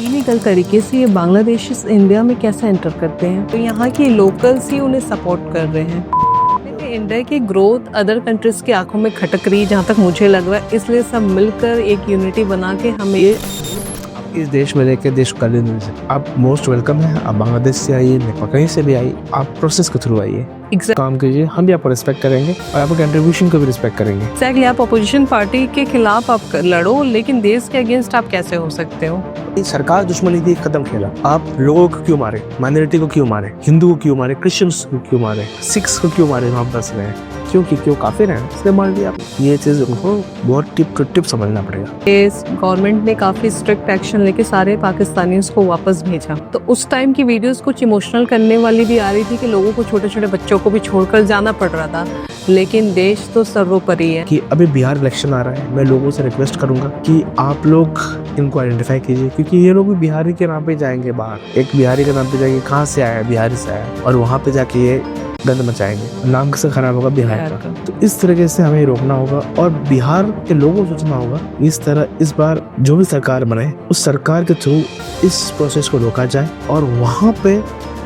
Illegal तरीके से ये बांग्लादेशी इंडिया में कैसे एंटर करते हैं, तो यहाँ की लोकल्स ही उन्हें सपोर्ट कर रहे हैं। इंडिया की ग्रोथ अदर कंट्रीज की आंखों में खटक रही है, जहाँ तक मुझे लग रहा है। इसलिए सब मिलकर एक यूनिटी बना के हमें इस देश में रहकर देश कर नहीं सकते। आप मोस्ट वेलकम है। आप बांग्लादेश से आइए, नेपाल कहीं से भी आइए, आप प्रोसेस के थ्रू आइए, काम कीजिए, हम भी आपको रिस्पेक्ट करेंगे और आपके कंट्रीब्यूशन को भी रिस्पेक्ट करेंगे। एग्जैक्टली, आप अपोजिशन पार्टी के खिलाफ आप लड़ो, लेकिन देश के अगेंस्ट आप कैसे हो सकते हो? सरकार दुश्मनी थी, खत्म खेला। आप लोगों को क्यों मारे, माइनॉरिटी को क्यों मारे, हिंदू को क्यों मारे, क्रिश्चियंस को क्यों मारे, सिख्स को क्यों मारे, वहाँ बस रहे हैं क्योंकि क्यों काफिर हैं, इसलिए मार दिया। ये चीज उनको बहुत टिप टू टिप समझना पड़ेगा। गवर्नमेंट ने काफी स्ट्रिक्ट एक्शन लेके सारे पाकिस्तानियों को वापस भेजा, तो उस टाइम की वीडियोस कुछ इमोशनल करने वाली भी आ रही थी कि लोगों को, छोटे छोटे बच्चों को भी छोड़कर जाना पड़ रहा था, लेकिन देश तो सर्वोपरि है। कि अभी बिहार इलेक्शन आ रहा है, मैं लोगों से रिक्वेस्ट करूंगा कि आप लोग इनको आइडेंटिफाई कीजिए, क्योंकि ये लोग भी बिहारी के नाम पे जाएंगे बाहर। एक बिहारी के नाम पे जाएंगे, कहाँ से आया है, बिहारी से आया है, और वहाँ पे जाके ये गंद मचाएंगे, नाम से खराब होगा बिहार का। तो इस तरीके से हमें रोकना होगा और बिहार के लोगों को सोचना होगा इस तरह, इस बार जो भी सरकार बने उस सरकार के थ्रू इस प्रोसेस को रोका जाए और वहाँ पे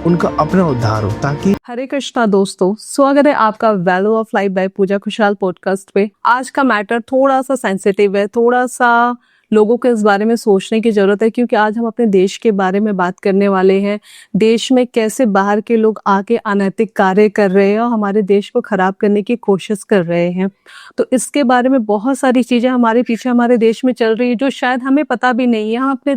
उनका अपना उद्धार हो, ताकि। हरे कृष्णा दोस्तों, स्वागत है आपका वैल्यू ऑफ लाइफ बाय पूजा खुशहाल पॉडकास्ट पे। आज का मैटर थोड़ा सा सेंसिटिव है, थोड़ा सा लोगों को इस बारे में सोचने की जरूरत है, क्योंकि आज हम अपने देश के बारे में बात करने वाले हैं। देश में कैसे बाहर के लोग आके अनैतिक कार्य कर रहे हैं और हमारे देश को खराब करने की कोशिश कर रहे हैं। तो इसके बारे में बहुत सारी चीजें हमारे पीछे हमारे देश में चल रही है जो शायद हमें पता भी नहीं है। हम अपने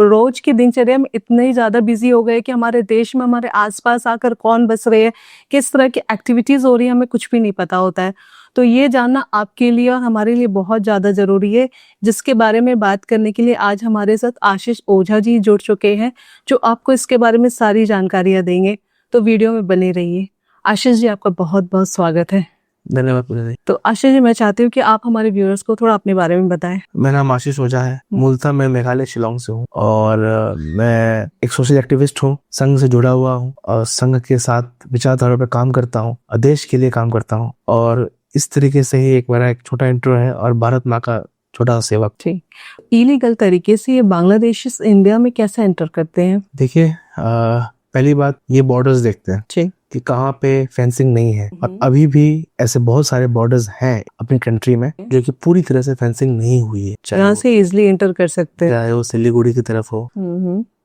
रोज की दिनचर्या में इतने ही ज्यादा बिजी हो गए कि हमारे देश में हमारे आसपास आकर कौन बस रहे हैं, किस तरह की एक्टिविटीज हो रही है, हमें कुछ भी नहीं पता होता है। तो ये जानना आपके लिए और हमारे लिए बहुत ज्यादा जरूरी है, जिसके बारे में बात करने के लिए आज हमारे साथ आशीष ओझा जी जुड़ चुके हैं, जो आपको इसके बारे में सारी जानकारियां देंगे। तो वीडियो में बने रहिए। आशीष जी, आपका बहुत बहुत स्वागत है। धन्यवाद। तो आशीष जी, मैं चाहती हूँ कि आप हमारे व्यूअर्स को थोड़ा अपने बारे में बताएं। मेरा नाम आशीष ओझा है। मूलतः मैं मेघालय शिलोंग से हूँ और मैं एक सोशल एक्टिविस्ट हूँ, संघ से जुड़ा हुआ हूँ और संघ के साथ विचारधारा पर काम करता हूँ, देश के लिए काम करता हूँ। और इस तरीके से ही एक मेरा एक छोटा इंट्रो है और भारत माँ का छोटा सेवक। ठीक, इलीगल तरीके से ये बांग्लादेशी इंडिया में कैसे एंटर करते हैं? देखिए, पहली बात ये बॉर्डर्स देखते हैं कि कहाँ पे फेंसिंग नहीं है, और अभी भी ऐसे बहुत सारे बॉर्डर्स हैं अपनी कंट्री में जो कि पूरी तरह से फेंसिंग नहीं हुई है। यहाँ से इजिली एंटर कर सकते हैं, चाहे वो सिलीगुड़ी की तरफ हो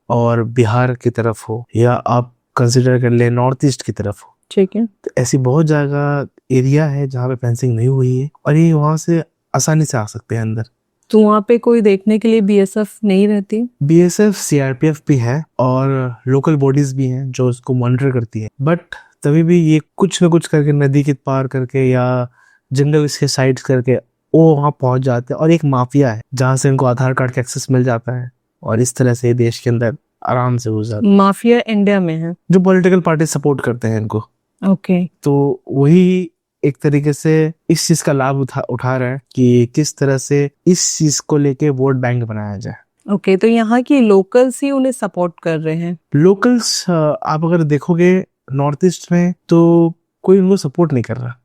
और बिहार की तरफ हो, या आप कंसिडर कर ले नॉर्थ ईस्ट की तरफ हो। ठीक है, तो ऐसी बहुत जगह एरिया है जहाँ पे फेंसिंग नहीं हुई है और ये वहाँ से आसानी से आ सकते हैं अंदर। तो वहाँ पे कोई देखने के लिए बीएसएफ नहीं रहती? बीएसएफ, सीआरपीएफ भी है और लोकल बॉडीज भी हैं जो इसको मॉनिटर करती है, बट तभी भी ये कुछ न कुछ करके नदी के पार करके या जंगल इसके साइड करके वो वहाँ पहुंच जाते हैं। और एक माफिया है जहाँ से इनको आधार कार्ड का एक्सेस मिल जाता है और इस तरह से देश के अंदर आराम से घुस जाते हैं। माफिया इंडिया में है जो पॉलिटिकल पार्टी सपोर्ट करते हैं इनको। ओके, तो वही एक तरीके से इस चीज का लाभ उठा रहे हैं कि किस तरह से इस चीज को लेके वोट बैंक बनाया जाए। ओके, तो यहाँ की लोकल्स ही उन्हें सपोर्ट कर रहे हैं। लोकल्स आप अगर देखोगे नॉर्थ ईस्ट में तो कोई उनको सपोर्ट नहीं कर रहा।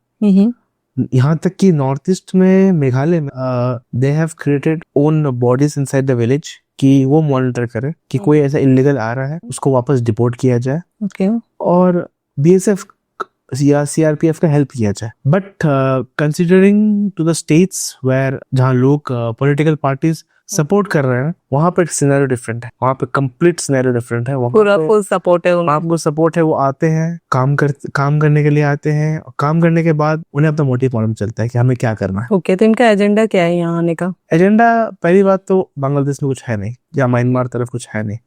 यहाँ तक कि नॉर्थ ईस्ट में, मेघालय में, they have created own bodies inside the village कि वो मॉनिटर करे कि कोई ऐसा इलीगल आ रहा है उसको वापस डिपोर्ट किया जाए। ओके, और बीएसएफ या सीआरपीएफ का हेल्प किया जाए। But considering to the states where जहाँ लोग पॉलिटिकल पार्टीज सपोर्ट कर रहे हैं, वहाँ पे सिनेरियो डिफरेंट है, वहाँ पे कंप्लीट सिनेरियो डिफरेंट है। पूरा फुल सपोर्ट है, आपको सपोर्ट है, वो आते हैं काम करने के लिए आते हैं। काम करने के बाद उन्हें अपना मोटिव मालूम चलता है कि हमें क्या करना है। ओके, तो इनका एजेंडा क्या है यहाँ आने का? एजेंडा, पहली बात तो बांग्लादेश में कुछ है नहीं या म्यांमार तरफ कुछ है नहीं।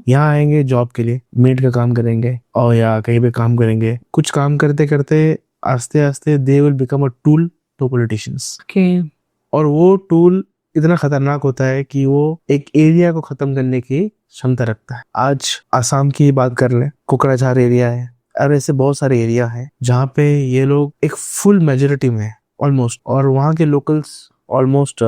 यहाँ आएंगे जॉब के लिए, मेड का काम करेंगे और या कहीं पे काम करेंगे। कुछ काम करते करते आस्ते आस्ते they will become a tool to politicians. और वो टूल इतना खतरनाक होता है कि वो एक एरिया को खत्म करने की क्षमता रखता है। आज आसाम की बात कर लें, कोकराझार एरिया है और ऐसे बहुत सारे एरिया है जहाँ पे ये लोग एक फुल मेजोरिटी में ऑलमोस्ट, और वहाँ के locals almost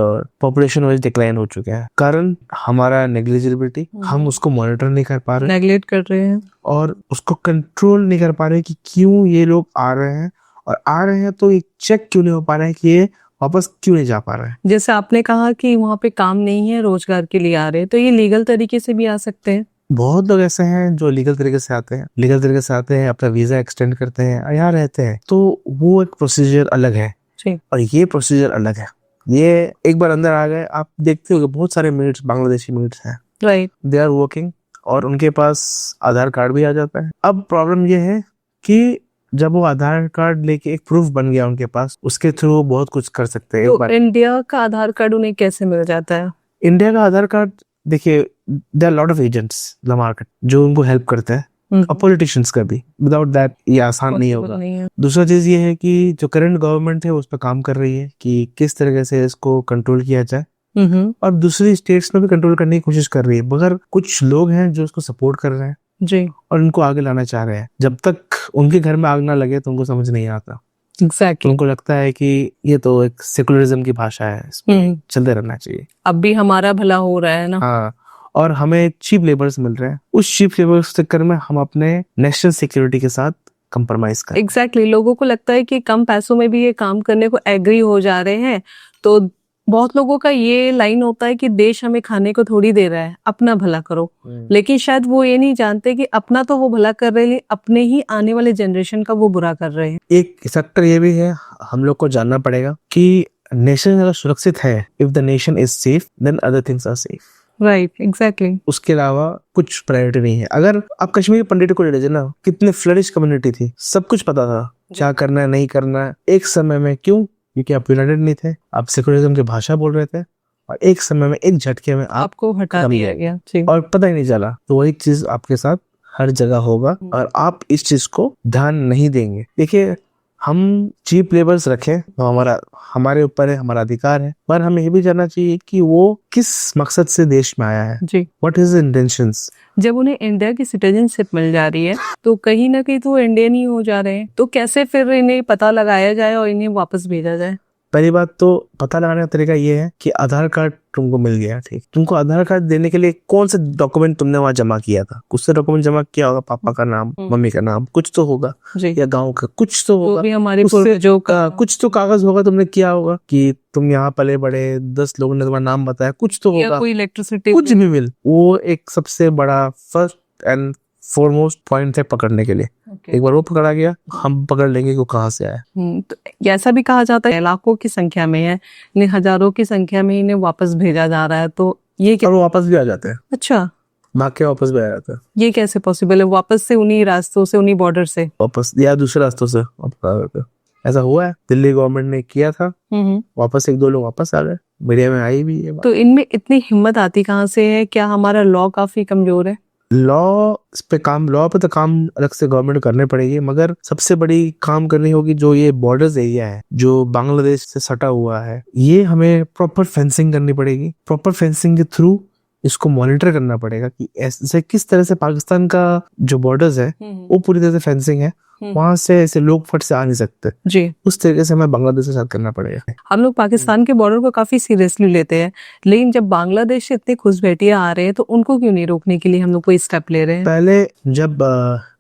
population wise decline हो चुके हैं। कारण हमारा नेग्लिजिबिलिटी, हम उसको मॉनिटर नहीं कर पा रहे, नेग्लेक्ट कर रहे हैं और उसको कंट्रोल नहीं कर पा रहे कि क्यों ये लोग आ रहे हैं, और आ रहे हैं तो एक चेक क्यों नहीं हो पा रहे हैं कि ये वापस क्यों नहीं जा पा रहे हैं? जैसे आपने कहा कि वहाँ पे काम नहीं है, रोजगार के लिए आ रहे हैं, तो ये लीगल तरीके से भी आ सकते हैं? बहुत लोग ऐसे हैं जो लीगल तरीके से आते हैं, अपना वीजा एक्सटेंड करते हैं और यहाँ रहते हैं, तो वो एक प्रोसीजर अलग है जी। और ये प्रोसीजर अलग है। ये एक बार अंदर आ गए, आप देखते हो बहुत सारे मिनट्स बांग्लादेशी मिनट्स हैं, राइट। दे आर वर्किंग और उनके पास आधार कार्ड भी आ जाता है। अब प्रॉब्लम ये है कि जब वो आधार कार्ड लेके एक प्रूफ बन गया उनके पास, उसके थ्रू वो बहुत कुछ कर सकते हैं। एक तो बार इंडिया का आधार कार्ड उन्हें कैसे मिल जाता है? इंडिया का आधार कार्ड, देखिए there are lot of agents the market जो उनको हेल्प करते हैं, और पॉलिटिशियंस का भी। विदाउट दैट ये आसान नहीं होगा। दूसरा चीज ये है कि जो करंट गवर्नमेंट है उस पर काम कर रही है कि किस तरीके से इसको कंट्रोल किया जाए, और दूसरी स्टेट्स में भी कंट्रोल करने की कोशिश कर रही है, मगर कुछ लोग हैं जो इसको सपोर्ट कर रहे हैं जी, और इनको आगे लाना चाह रहे हैं। जब तक उनके घर में आग ना लगे तो उनको समझ नहीं आता। एग्जैक्टली। उनको लगता है कि ये तो एक सेकुलरिज्म की भाषा है, इसमें चलते रहना चाहिए। अब भी हमारा भला हो रहा है ना। हाँ, और हमें चीप लेबर्स मिल रहे हैं, उस चीप लेबर के चक्कर में हम अपने नेशनल सिक्योरिटी के साथ कंप्रोमाइज कर। एग्जैक्टली। लोगों को लगता है कि कम पैसों में भी ये काम करने को एग्री हो जा रहे हैं, तो बहुत लोगों का ये लाइन होता है कि देश हमें खाने को थोड़ी दे रहा है, अपना भला करो। लेकिन शायद वो ये नहीं जानते कि अपना तो वो भला कर रहे हैं, अपने ही आने वाले जनरेशन का वो बुरा कर रहे हैं। एक फैक्टर ये भी है, हम लोग को जानना पड़ेगा कि नेशन अगर सुरक्षित है, if the nation is safe then other things are safe. Right, exactly. उसके अलावा कुछ प्रायोरिटी नहीं है। अगर आप कश्मीर पंडित को ले लीजिए ना, कितने फ्लरिश कम्युनिटी थी, सब कुछ पता था क्या करना है नहीं करना है। एक समय में क्यों? क्योंकि आप यूनाइटेड नहीं थे, आप सेकुलरिज्म की भाषा बोल रहे थे, और एक समय में एक झटके में आपको हटा दिया गया और पता ही नहीं चला। तो वही चीज आपके साथ हर जगह होगा और आप इस चीज को ध्यान नहीं देंगे। देखिए, हम चीप लेबर्स रखें तो हमारे ऊपर है, हमारा अधिकार है, पर हमें ये भी जानना चाहिए कि वो किस मकसद से देश में आया है जी। What is intentions. जब उन्हें इंडिया की सिटीजनशिप मिल जा रही है तो कहीं ना कहीं तो इंडियन ही हो जा रहे हैं, तो कैसे फिर इन्हें पता लगाया जाए और इन्हें वापस भेजा जाए? पहली बात तो पता लगाने का तरीका ये है कि आधार कार्ड तुमको मिल गया, ठीक, तुमको आधार कार्ड देने के लिए कौन से डॉक्यूमेंट तुमने वहां जमा किया था? कुछ तो डॉक्यूमेंट जमा किया होगा, पापा का नाम, मम्मी का नाम, कुछ तो होगा, या गांव का कुछ तो होगा, भी हमारे पूर्वजों का कुछ तो कागज होगा, तुमने किया होगा कि तुम यहाँ पले बड़े, 10 लोगों ने तुम्हारा नाम बताया, कुछ तो होगा, कोई इलेक्ट्रिसिटी, कुछ भी मिल। वो एक सबसे बड़ा फर्स्ट एंड फॉरमोस्ट पॉइंट है पकड़ने के लिए। एक बार वो पकड़ा गया, हम पकड़ लेंगे कि वो कहाँ से आया। तो ऐसा भी कहा जाता है लाखों की संख्या में है, इन्हें हजारों की संख्या में इन्हें वापस भेजा जा रहा है, तो ये क्या? और वो वापस भी आ जाते हैं। अच्छा, भाग के वापस भी आ जाते हैं। ये कैसे पॉसिबल है? वापस से उन्हीं रास्तों से, उन्हीं बॉर्डर से वापस, या दूसरे रास्तों से वापस आ जाते हैं। ऐसा हुआ है, दिल्ली गवर्नमेंट ने किया था, वापस 1-2 लोग वापस आ गए, मीडिया में आई भी है। तो इनमें इतनी हिम्मत आती कहाँ से है? क्या हमारा लॉ काफी कमजोर है? लॉ पे तो काम अलग से गवर्नमेंट करने पड़ेगी, मगर सबसे बड़ी काम करनी होगी जो ये बॉर्डर्स एरिया है जो बांग्लादेश से सटा हुआ है, ये हमें प्रॉपर फेंसिंग करनी पड़ेगी। प्रॉपर फेंसिंग के थ्रू इसको मॉनिटर करना पड़ेगा कि ऐसे किस तरह से पाकिस्तान का जो बॉर्डर्स है वो पूरी तरह से फेंसिंग है, वहां से ऐसे लोग फट से आ नहीं सकते जी। उस तरीके से हमें बांग्लादेश के साथ करना पड़ेगा। हम लोग पाकिस्तान के बॉर्डर को काफी सीरियसली लेते हैं, लेकिन जब बांग्लादेश से इतने घुसपैठिया आ रहे हैं तो उनको क्यों नहीं रोकने के लिए हम लोग कोई स्टेप ले रहे हैं? पहले जब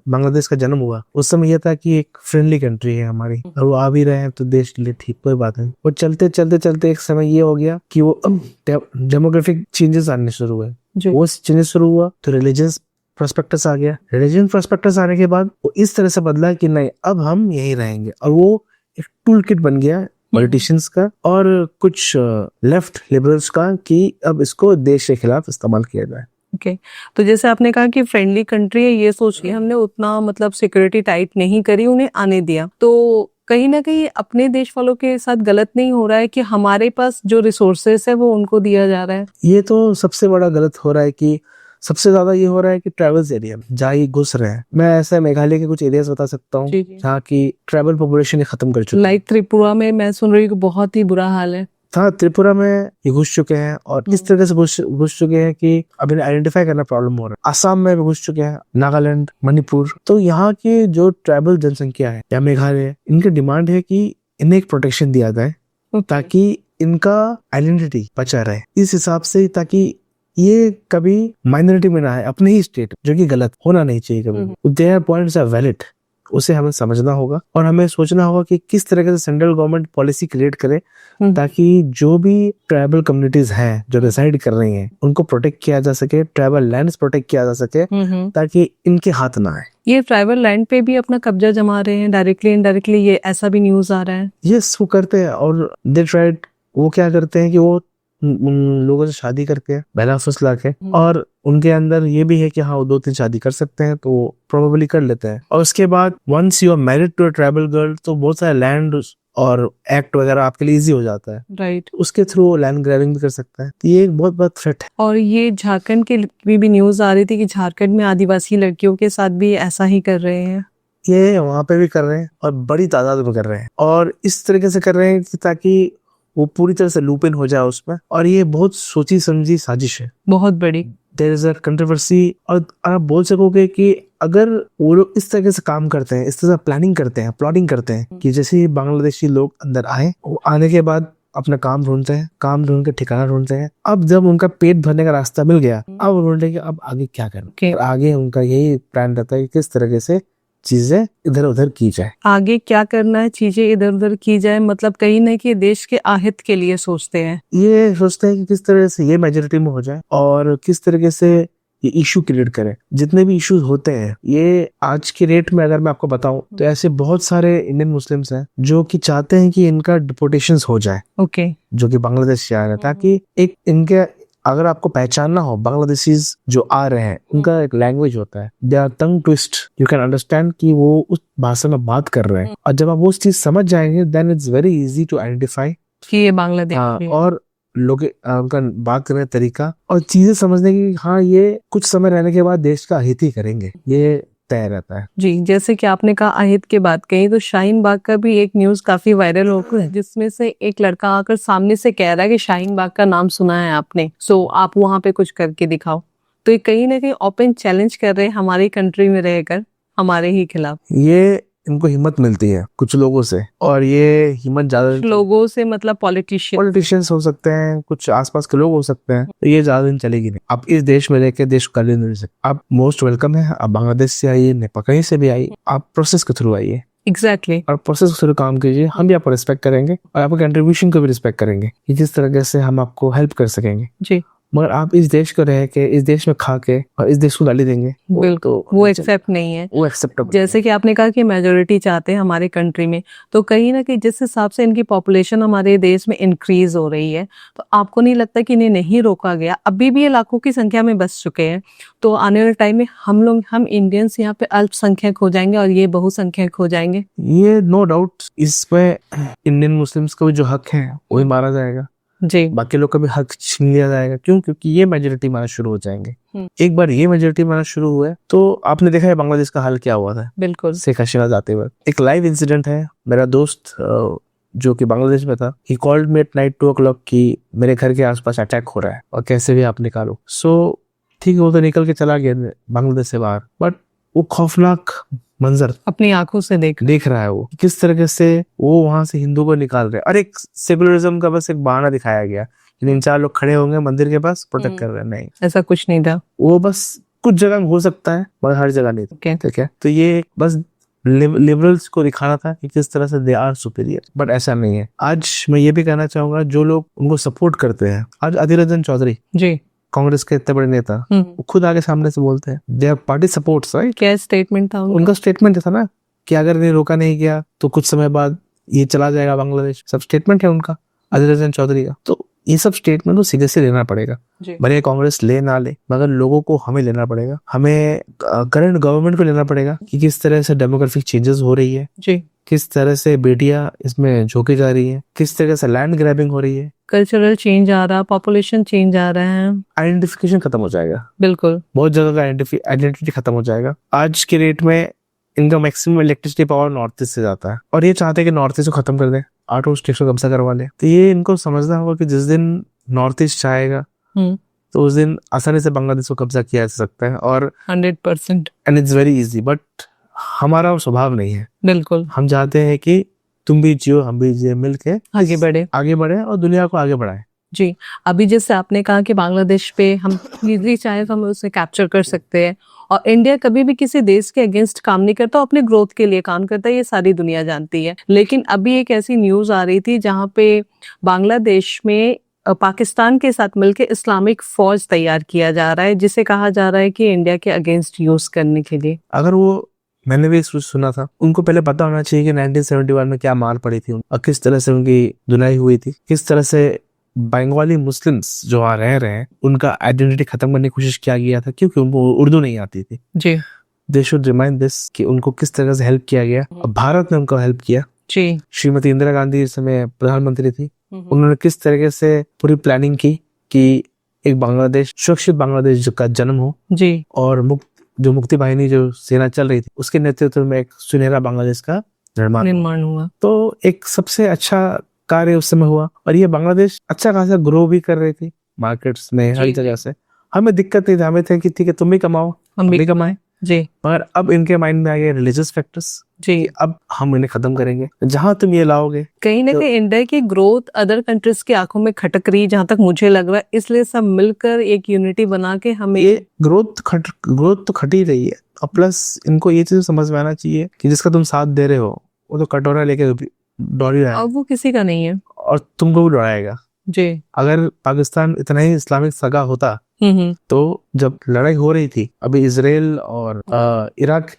बांग्लादेश का जन्म हुआ उस समय यह था कि एक फ्रेंडली कंट्री है हमारी, और वो आ भी रहे हैं तो देश के लिए ठीक, कोई बात नहीं। और चलते चलते चलते एक समय ये हो गया कि वो डेमोग्राफिक चेंजेस आने शुरू हुए। वो चेंजेस शुरू हुआ तो रिलीजियस पर्सपेक्टिव्स आ गया। रिलीजन पर्सपेक्टिव्स आने के बाद वो इस तरह से बदला कि नहीं, अब हम यहीं रहेंगे, और वो एक टूल किट बन गया पॉलिटिशियंस का और कुछ लेफ्ट लिबरल्स का कि अब इसको देश के खिलाफ इस्तेमाल किया जाए। ओके, तो जैसे आपने कहा कि फ्रेंडली कंट्री है, ये सोच के हमने उतना मतलब सिक्योरिटी टाइट नहीं करी, उन्हें आने दिया, तो कहीं ना कहीं अपने देश वालों के साथ गलत नहीं हो रहा है कि हमारे पास जो रिसोर्सेस है वो उनको दिया जा रहा है? ये तो सबसे बड़ा गलत हो रहा है कि सबसे ज्यादा ये हो रहा है कि ट्रैवल्स एरिया में जहाँ ये घुस रहे हैं। मैं ऐसे मेघालय के कुछ एरियाज बता सकता हूँ जहाँ की ट्राइबल पॉपुलेशन खत्म कर चुकी है। लाइक त्रिपुरा में मैं सुन रही हूँ कि बहुत ही बुरा हाल है। हाँ, त्रिपुरा में ये घुस चुके हैं और किस तरह से घुस चुके हैं कि अब इन्हें आइडेंटिफाई करना प्रॉब्लम हो रहा है। असम में भी घुस चुके हैं, नागालैंड, मणिपुर। तो यहाँ की जो ट्राइबल जनसंख्या है या मेघालय, इनकी डिमांड है कि इन्हें एक प्रोटेक्शन दिया जाए ताकि इनका आइडेंटिटी बचा रहे इस हिसाब से, ताकि ये कभी माइनॉरिटी में ना है अपने ही स्टेट, जो कि गलत होना नहीं चाहिए कभी। देयर पॉइंट्स आर वैलिड, उसे हमें समझना होगा और हमें सोचना होगा कि किस तरह से सेंट्रल गवर्नमेंट पॉलिसी क्रिएट करे ताकि जो भी ट्राइबल कम्युनिटीज हैं जो रिसाइड कर रही हैं उनको प्रोटेक्ट किया जा सके, ट्राइबल लैंड्स प्रोटेक्ट किया जा सके ताकि इनके हाथ ना आए। ये ट्राइबल लैंड पे भी अपना कब्जा जमा रहे हैं डायरेक्टली इनडायरेक्टली, ये ऐसा भी न्यूज आ रहा है। यस, वो करते हैं और दे ट्राइड, वो क्या करते हैं कि वो उन लोगों से शादी करके बहला फुसला के, और उनके अंदर ये भी है कि हाँ वो 2-3 शादी कर सकते हैं तो प्रोबेबली कर लेते हैं। और उसके बाद once you are married to a tribal girl तो बहुत सारे लैंड और एक्ट वगैरह आपके लिए इजी हो जाता है। राइट। उसके थ्रू लैंड ग्रैबिंग भी कर सकता है। तो ये एक बहुत बड़ा थ्रेट है। और ये झारखंड के भी न्यूज आ रही थी कि झारखंड में आदिवासी लड़कियों के साथ भी ऐसा ही कर रहे हैं। ये वहां पे भी कर रहे हैं और बड़ी तादाद में कर रहे हैं और इस तरीके से कर रहे हैं कि ताकि वो पूरी तरह से लूप इन हो जाए उसमें। और ये बहुत सोची समझी साजिश है, बहुत बड़ी। There is a controversy. और आप बोल सकोगे कि अगर वो लोग इस तरह से काम करते हैं, इस तरह से प्लानिंग करते हैं, प्लॉटिंग करते हैं कि जैसे बांग्लादेशी लोग अंदर आए, वो आने के बाद अपना काम ढूंढते हैं, काम ढूंढ के ठिकाना ढूंढते हैं। अब जब उनका पेट भरने का रास्ता मिल गया, अब वो ढूंढे कि अब आगे क्या करना। आगे उनका यही प्लान रहता है कि किस तरीके से चीजें इधर उधर की जाए, आगे क्या करना है, चीजें इधर उधर की जाए, मतलब कहीं ना कहीं देश के आहित के लिए सोचते हैं। ये सोचते हैं कि किस तरह से ये मेजोरिटी में हो जाए और किस तरीके से ये इशू क्रिएट करे। जितने भी इश्यूज होते हैं, ये आज के रेट में अगर मैं आपको बताऊं तो ऐसे बहुत सारे इंडियन मुस्लिम्स हैं जो कि चाहते हैं कि इनका डिपोर्टेशंस हो जाए, ओके, जो कि बांग्लादेश से आ रहे हैं, ताकि एक इनके, अगर आपको पहचानना हो बांग्लादेशीज जो आ रहे हैं, उनका एक लैंग्वेज होता है, they are tongue twist, you can understand कि वो उस भाषा में बात कर रहे हैं। और जब आप वो चीज समझ जाएंगे then it's very easy to identify कि ये बांग्लादेश है। और लोग उनका बात करने का तरीका और चीजें समझने की, हाँ ये कुछ समय रहने के बाद देश का हित ही करेंगे, ये तय रहता है। जी, जैसे कि आपने कहा अहित की बात कही, तो शाहीन बाग का भी एक न्यूज काफी वायरल हो गया है जिसमें से एक लड़का आकर सामने से कह रहा है कि शाहीन बाग का नाम सुना है आपने, सो आप वहां पे कुछ करके दिखाओ। तो ये कहीं ना कहीं ओपन चैलेंज कर रहे हैं हमारी कंट्री में रहकर हमारे ही खिलाफ। ये इनको हिम्मत मिलती है कुछ लोगों से, और ये हिम्मत ज्यादा लोगों से मतलब पॉलिटिशियंस हो सकते हैं, कुछ आसपास के लोग हो सकते हैं, तो ये ज्यादा दिन चलेगी नहीं। आप इस देश में रह के देश को कर नहीं सकते। आप मोस्ट वेलकम है, आप बांग्लादेश से आइए, नेपाल कहीं से भी आइए, आप प्रोसेस के थ्रू आइए। एग्जैक्टली। और प्रोसेस के थ्रू काम कीजिए, हम भी आपको रिस्पेक्ट करेंगे और आपके कंट्रीब्यूशन को भी रिस्पेक्ट करेंगे कि जिस तरह से हम आपको हेल्प कर सकेंगे। जी, मगर आप इस देश को रह के, इस देश में खा के और इस देश को गाली देंगे, बिल्कुल वो एक्सेप्ट नहीं है। वो एक्सेप्टेबल। जैसे कि आपने कहा कि मेजोरिटी चाहते हैं हमारे कंट्री में, तो कहीं ना कहीं जिस हिसाब से इनकी पॉपुलेशन हमारे देश में इंक्रीज हो रही है, तो आपको नहीं लगता कि इन्हें नहीं रोका गया? अभी भी ये लाखों की संख्या में बस चुके हैं, तो आने वाले टाइम में हम इंडियंस यहाँ पे अल्पसंख्यक हो जाएंगे और ये बहुसंख्यक हो जाएंगे। ये नो डाउट, इसमें इंडियन मुस्लिम्स को भी जो हक है वही मारा जाएगा जी, बाकी लोग का भी हक छीन लिया जाएगा। क्यों? क्योंकि ये मेजोरिटी मारना शुरू हो जाएंगे। एक बार ये मेजोरिटी मारना शुरू हुआ तो आपने देखा है बांग्लादेश का हाल क्या हुआ था। बिल्कुल। शेख हसीना जाते हुए एक लाइव इंसिडेंट है। मेरा दोस्त जो कि बांग्लादेश में था, he called me at night 2 o'clock कि मेरे घर के आसपास अटैक हो रहा है और कैसे भी आप निकालो। सो ठीक है, वो तो निकल के चला गया बांग्लादेश से बाहर, बट वो खौफनाक मंजर अपनी आंखों से देख रहा है वो किस तरीके से वो वहां से हिंदू को निकाल रहे हैं। और एक सेकुलरिज्म का बस एक बहाना दिखाया गया कि 3-4 लोग खड़े होंगे मंदिर के पास प्रोटेक्ट कर रहे हैं। नहीं, ऐसा कुछ नहीं था। वो बस कुछ जगह में हो सकता है मगर हर जगह नहीं था। ठीक है, तो ये बस लिबरल्स को दिखाना था कि किस तरह से दे आर सुपीरियर, बट ऐसा नहीं है। आज मैं ये भी कहना चाहूंगा, जो लोग उनको सपोर्ट करते हैं, आज अधीर रंजन चौधरी जी, कांग्रेस के इतने बड़े नेता, वो खुद आगे सामने से बोलते हैं they are party supports, right. क्या स्टेटमेंट था उनका स्टेटमेंट था ना कि अगर इन्हें रोका नहीं गया तो कुछ समय बाद ये चला जाएगा बांग्लादेश। सब स्टेटमेंट है उनका, अधीर रंजन चौधरी का। तो ये सब स्टेटमेंट तो सीरियसली लेना पड़ेगा, भले कांग्रेस ले ना ले, मगर लोगों को हमें लेना पड़ेगा। हमें करंट गवर्नमेंट को लेना पड़ेगा कि किस तरह से डेमोग्राफिक चेंजेस हो रही है जी, किस तरह से बेटियां इसमें झोंकी जा रही है, किस तरह से लैंड ग्रैबिंग हो रही है, कल्चरल चेंज आ रहा, पॉपुलेशन चेंज आ रहा है, आइडेंटिफिकेशन खत्म हो जाएगा। बिल्कुल, बहुत जगह का आइडेंटिटी खत्म हो जाएगा। आज के रेट में इनका maximum electricity power north east से जाता है और ये चाहते हैं कि नॉर्थ ईस्ट को खत्म कर दे, 8 स्टेट को कब्जा करवा ले। तो ये इनको समझना होगा कि जिस दिन नॉर्थ ईस्ट चाहेगा तो उस दिन आसानी से बांग्लादेश को कब्जा किया जा सकता है और 100%, and it's very easy. But हमारा स्वभाव नहीं है। बिल्कुल, हम चाहते हैं कि तुम भी जियो हम भी जियो, मिलके आगे बढ़े और दुनिया को आगे बढ़ाए। जी, अभी जैसे आपने कहा कि बांग्लादेश पे हम इजीली चाहे तो हम उसे कैप्चर कर सकते हैं और इंडिया कभी भी किसी देश के अगेंस्ट काम नहीं करता, अपने ग्रोथ के लिए काम करता है, ये सारी दुनिया जानती है। लेकिन अभी एक ऐसी न्यूज़ आ रही थी जहाँ पे बांग्लादेश में पाकिस्तान के साथ मिलकर इस्लामिक फौज तैयार किया जा रहा है, जिसे कहा जा रहा है कि इंडिया के अगेंस्ट यूज करने के लिए। अगर वो, मैंने भी सुना था, उनको पहले पता होना चाहिए कि 1971 में क्या मार पड़ी थी और किस तरह से उनकी धुनाई हुई थी, किस तरह से बंगाली मुस्लिम्स जो रह रहे हैं उनका आइडेंटिटी खत्म करने की कोशिश किया गया था, क्योंकि उनको उर्दू नहीं आती थी। जी, दे शुड रिमाइंड दिस कि उनको किस तरह से हेल्प किया गया और भारत ने उनको हेल्प किया। जी, श्रीमती इंदिरा गांधी इस समय प्रधानमंत्री थी, उन्होंने किस तरीके से पूरी प्लानिंग की कि एक बांग्लादेश, सुरक्षित बांग्लादेश का जन्म हो जी, और जो मुक्ति बाहिनी जो सेना चल रही थी उसके नेतृत्व में एक सुनहरा बांग्लादेश का निर्माण हुआ। तो एक सबसे अच्छा कार्य उस समय हुआ और ये बांग्लादेश अच्छा खासा ग्रो भी कर रही थी मार्केट्स में, हर जगह से। हमें दिक्कत नहीं थी, हमें थे कि ठीक है तुम भी कमाओ हम भी कमाए। जी, मगर अब इनके माइंड में आ गए रिलीजियस फैक्टर्स। जी, अब हम इन्हें खत्म करेंगे, जहां तुम ये लाओगे। कहीं ना कहीं इंडिया की ग्रोथ अदर कंट्रीज की आंखों में खटक रही, जहां तक मुझे लग रहा है, इसलिए सब मिलकर एक यूनिटी बना के हमें ये ग्रोथ तो खट ही रही है। और प्लस इनको ये चीज समझ में आना चाहिए कि जिसका तुम साथ दे रहे हो वो तो कटोरा लेके दौड़ ही रहा है और वो किसी का नहीं है और तुमको भी दौड़ाएगा। जी। अगर पाकिस्तान इतना ही इस्लामिक सगा होता तो जब लड़ाई हो रही थी अभी इजराइल और इराक,